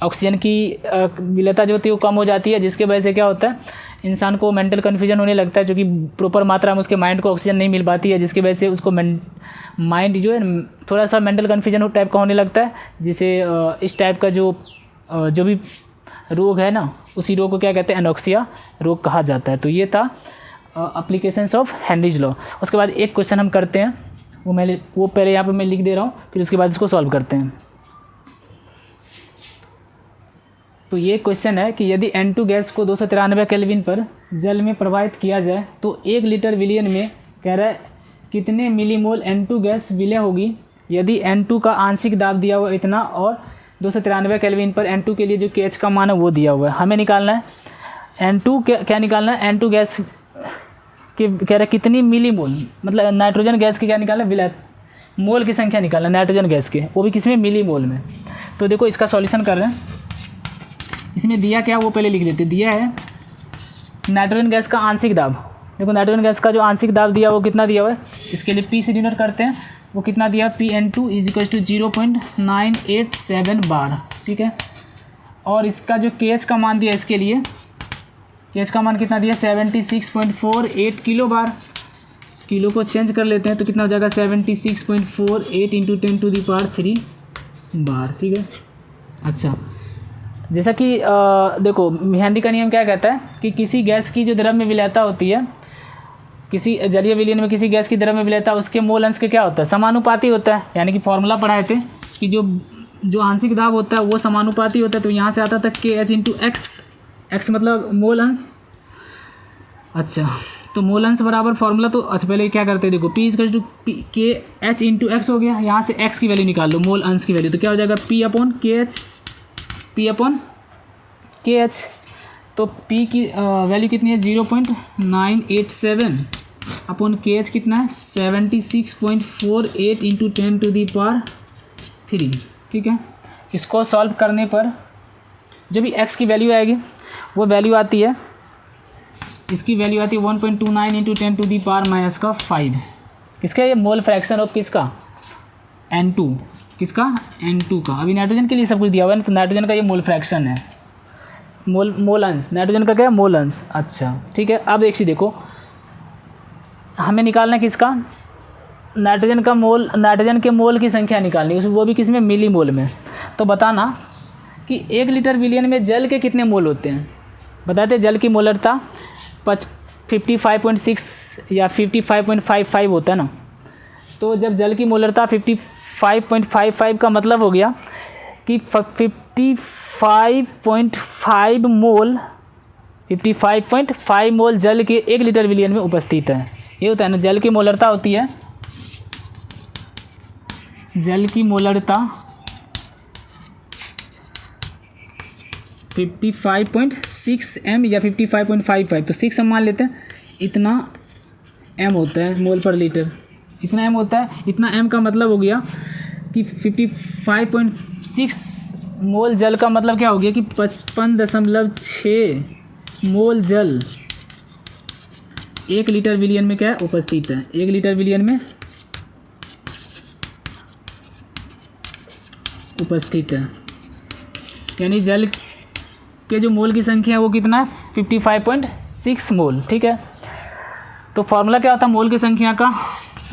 Speaker 1: ऑक्सीजन की विलेयता जो होती है वो कम हो जाती है, जिसके वजह से क्या होता है, इंसान को मेंटल कन्फ्यूजन होने लगता है, क्योंकि प्रॉपर मात्रा में उसके माइंड को ऑक्सीजन नहीं मिल पाती है, जिसकी वजह से उसको माइंड जो है थोड़ा सा मेंटल कन्फ्यूजन टाइप का होने लगता है, जिसे इस टाइप का जो भी रोग है ना, उसी रोग को क्या कहते हैं, एनोक्सिया रोग कहा जाता है। तो ये था एप्लीकेशंस ऑफ हेनरीज लॉ। उसके बाद एक क्वेश्चन हम करते हैं, वो पहले यहाँ पे मैं लिख दे रहा हूँ, फिर उसके बाद इसको सॉल्व करते हैं। तो ये क्वेश्चन है कि यदि N2 गैस को 293 केल्विन पर जल में प्रवाहित किया जाए तो 1 लीटर विलियन में कह रहा है कितने मिलीमोल N2 गैस विलय होगी यदि N2 का आंशिक दाब दिया हुआ इतना और 293 केल्विन पर N2 के लिए जो KH का मान है वो दिया हुआ है। हमें निकालना है N2 क्या निकालना है, N2 गैस के कह रहा है कितनी मिलीमोल, मतलब नाइट्रोजन गैस की क्या निकालना है, विलय मोल की संख्या निकालना है नाइट्रोजन गैस के, वो भी किसमें, मिलीमोल में। तो देखो इसका सॉल्यूशन कर रहे हैं। इसमें दिया क्या वो पहले लिख लेते। दिया है नाइट्रोजन गैस का आंशिक दाब। देखो नाइट्रोजन गैस का जो आंशिक दाब दिया वो कितना दिया हुआ है, इसके लिए P से डिनोट करते हैं, वो कितना दिया, PN2 = 0.987 बार, ठीक है। और इसका जो KH का मान दिया, इसके लिए KH का मान कितना दिया, 76.48 किलो बार। किलो को चेंज कर लेते हैं तो कितना हो जाएगा, 76.48 × 10⁻³ बार, ठीक है। अच्छा, जैसा कि देखो हेनरी का नियम क्या कहता है कि किसी गैस की जो द्रव में विलेयता होती है, किसी जलीय विलयन में किसी गैस की द्रव में विलेयता उसके मोल अंश के क्या होता है, समानुपाती होता है। यानी कि फॉर्मूला पढ़ाए थे कि जो आंशिक दाब होता है वो समानुपाती होता है। तो यहाँ से आता था KH × X, X मतलब मोल अंश। अच्छा, तो मोल अंश बराबर फॉर्मूला, तो अच्छा पहले क्या करते हैं, देखो P = KH × X हो गया। यहाँ से X की वैल्यू निकाल लो, मोल अंश की वैल्यू, तो क्या हो जाएगा, P/KH। तो P की वैल्यू कितनी है, 0.987 अपॉन KH कितना है, 76.48 × 10⁻³, ठीक है। इसको सॉल्व करने पर जो भी x की वैल्यू आएगी वो वैल्यू आती है, इसकी वैल्यू आती है 1.29 × 10⁻⁵। किसका, ये मोल फ्रैक्शन ऑफ किसका, N2, किसका, N2 का। अभी नाइट्रोजन के लिए सब कुछ दिया हुआ है ना, तो नाइट्रोजन का ये मोल फ्रैक्शन है, मोल अंश, नाइट्रोजन का क्या है, मोल अंश। अच्छा ठीक है, अब एक चीज़ देखो, हमें निकालना है किसका, नाइट्रोजन का मोल, नाइट्रोजन के मोल की संख्या निकालनी है, वो भी किस में, मिली मोल में। तो बताना कि 1 लीटर विलियन में जल के कितने मोल होते हैं। बताते जल की मोलरता 55.6 या 55.55 होता है ना। तो जब जल की मोलरता 55.55 का मतलब हो गया कि 55.5 मोल 55.5 मोल जल के 1 लीटर विलियन में उपस्थित है। ये होता है ना, जल की मोलरता होती है, जल की मोलरता 55.6 m या 55.55, तो 6 हम मान लेते हैं, इतना m होता है मोल पर लीटर, इतना m होता है। इतना m का मतलब हो गया कि 55.6 मोल जल का मतलब क्या हो गया कि 55.6 मोल जल 1 लीटर विलियन में क्या है, उपस्थित है। 1 लीटर विलियन में उपस्थित है, यानी जल के जो मोल की संख्या है वो कितना है, 55.6 मोल, ठीक है। तो फॉर्मूला क्या होता है मोल की संख्या का,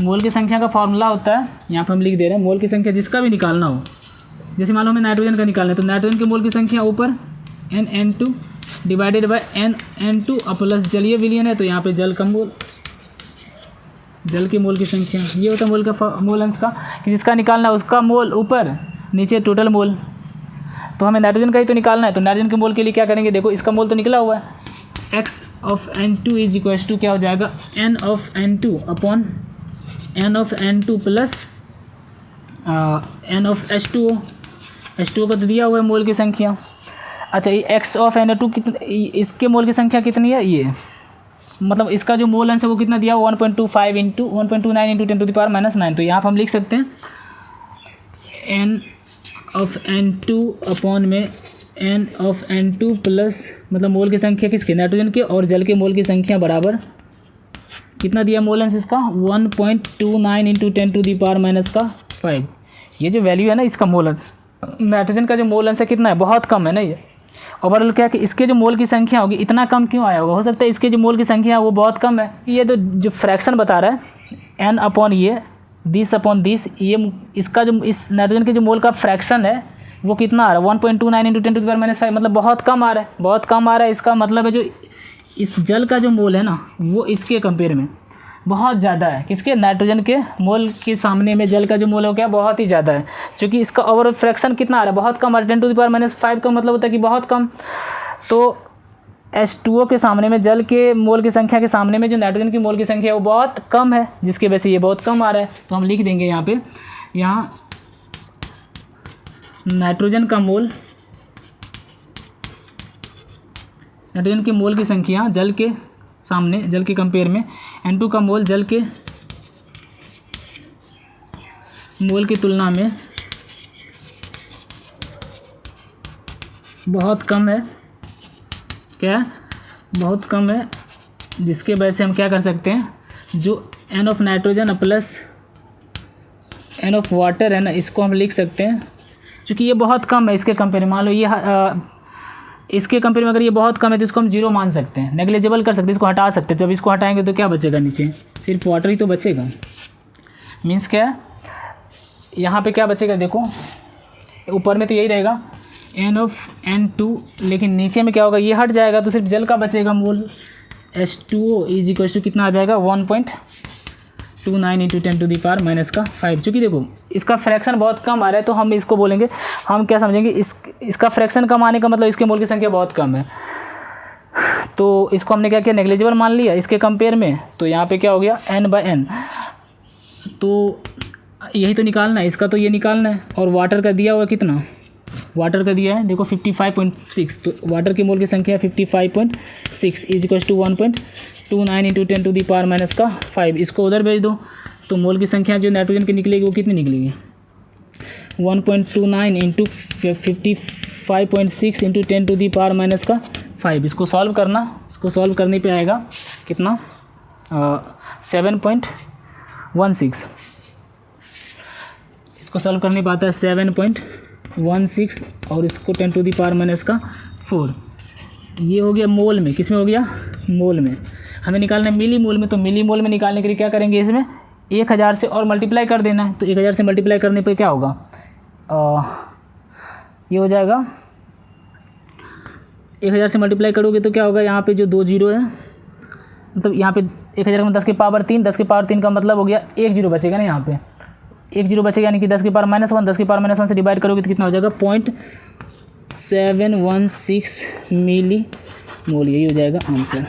Speaker 1: मोल की संख्या का फॉर्मूला होता है, यहाँ पर हम लिख दे रहे हैं, मोल की संख्या जिसका भी निकालना हो, जैसे मान लो हमें नाइट्रोजन का निकालना है, तो नाइट्रोजन के मोल की संख्या ऊपर NN2 divided by NN2 plus जलीय विलयन है, तो यहाँ पे जल का मोल, जल के मोल की संख्या, ये होता है मोल का, मोल अंश का, कि जिसका निकालना है उसका मोल ऊपर, नीचे टोटल मोल। तो हमें नाइट्रोजन का ही तो निकालना है, तो नाइट्रोजन के मोल के लिए क्या करेंगे, देखो इसका मोल तो निकला हुआ है, x ऑफ N2 = क्या हो जाएगा, N of N2 upon N of N2 plus N of H2O का तो दिया हुआ है मोल की संख्या। अच्छा ये एक्स ऑफ Na2 कितना, इसके मोल की संख्या कितनी है, ये मतलब इसका जो मोल अंश है वो कितना दिया, 1.25 इंटू 1.29 इंटू 10⁻⁻⁹ तो यहाँ पर हम लिख सकते हैं एन ऑफ N2 अपॉन में एन ऑफ N2 प्लस मतलब मोल की संख्या किसके, नाइट्रोजन के, और जल के मोल की संख्या बराबर कितना दिया मोल अंश इसका 1.29 इंटू 10⁻⁻5। ये जो वैल्यू है ना इसका मोल अंश, नाइट्रोजन का जो मोल अंश है कितना है, बहुत कम है ना ये। ओवरऑल क्या कि इसके जो मोल की संख्या होगी, इतना कम क्यों आया होगा, हो सकता है इसके जो मोल की संख्या है वो बहुत कम है। ये तो जो फ्रैक्शन बता रहा है n अपॉन ये दिस अपॉन दिस, ये इसका जो इस नाइट्रोजन के जो मोल का फ्रैक्शन है वो कितना आ रहा है 1.29 इंटू 10⁻⁻5, मतलब बहुत कम आ रहा है, बहुत कम आ रहा है। इसका मतलब है जो इस जल का जो मोल है ना वो इसके कंपेयर में बहुत ज़्यादा है, किसके, नाइट्रोजन के मोल के सामने में जल का जो मोल हो गया बहुत ही ज़्यादा है, क्योंकि इसका ओवरऑल फ्रैक्शन कितना आ रहा है, बहुत कम आ रहा है। 10⁻⁻5 का मतलब होता है कि बहुत कम। तो H2O के सामने में, जल के मोल की संख्या के सामने में जो नाइट्रोजन की मोल की संख्या है वो बहुत कम है, जिसकी वजह से ये बहुत कम आ रहा है। तो हम लिख देंगे यहाँ पे, यहाँ नाइट्रोजन का मोल, नाइट्रोजन की मोल की संख्या जल के सामने, जल के कंपेयर में N2 का मोल जल के मोल की तुलना में बहुत कम है, क्या बहुत कम है, जिसके वजह से हम क्या कर सकते हैं, जो N of nitrogen plus N of water है ना, इसको हम लिख सकते हैं, क्योंकि ये बहुत कम है इसके कंपेयर में। मान लो ये इसके कंपेयर में अगर ये बहुत कम है तो इसको हम जीरो मान सकते हैं, नेग्लिजिबल कर सकते हैं, इसको हटा सकते हैं। जब इसको हटाएंगे तो क्या बचेगा, नीचे सिर्फ वाटर ही तो बचेगा। मीन्स क्या है, यहाँ पे क्या बचेगा, देखो ऊपर में तो यही रहेगा N ऑफ N2, लेकिन नीचे में क्या होगा, ये हट जाएगा तो सिर्फ जल का बचेगा मोल। H2O इज इक्वल टू कितना आ जाएगा 1.29 इंटू 10⁻⁻5। चूँकि देखो इसका फ्रैक्शन बहुत कम आ रहा है तो हम इसको बोलेंगे, हम क्या समझेंगे, इसका फ्रैक्शन कम आने का मतलब इसके मोल की संख्या बहुत कम है, तो इसको हमने क्या किया, नेग्लिजिबल मान लिया इसके कंपेयर में। तो यहाँ पे क्या हो गया n/n, तो यही तो निकालना है, इसका तो ये निकालना है। और वाटर का दिया हुआ कितना, वाटर का दिया है देखो 55.6, तो वाटर की मोल की संख्या 55.6 इज इक्वल टू 1.29 इंटू 10⁻⁻5। इसको उधर भेज दो तो मोल की संख्या जो नाइट्रोजन की निकलेगी वो कितनी निकलेगी, 1.29 इंटू 55.6 इंटू 10⁻⁻5। इसको सॉल्व करना, इसको सॉल्व करने पे आएगा कितना 7.16। इसको सॉल्व करने पे आता है 7.16 और इसको 10⁻⁴। ये हो गया मोल में, किस में हो गया, मोल में। हमें निकालना है मिली मोल में, तो मिली मोल में निकालने के लिए क्या करेंगे, इसमें 1000 से और मल्टीप्लाई कर देना है। तो 1000 से मल्टीप्लाई करने पे क्या होगा, ये हो जाएगा 1000 से मल्टीप्लाई करोगे तो क्या होगा, यहाँ पे जो 2 जीरो है, मतलब यहाँ पे 1000 में 10 की पावर 3, 10 की पावर 3 का मतलब हो गया 1 जीरो बचेगा ना, यहाँ पे 1 जीरो बचेगा, यानी कि 10 की पावर -1, 10 की पावर -1 से डिवाइड करोगे तो कितना हो जाएगा 0.716 मिली मोल। यही हो जाएगा आंसर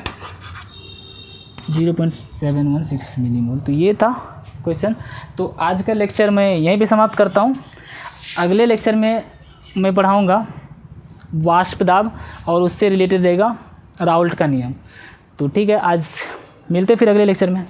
Speaker 1: 0.716 मिली मोल। तो ये था क्वेश्चन। तो आज का लेक्चर मैं यहीं पे समाप्त करता हूँ। अगले लेक्चर में मैं पढ़ाऊँगा वाष्प दाब और उससे रिलेटेड रहेगा राउल्ट का नियम। तो ठीक है, आज मिलते फिर अगले लेक्चर में।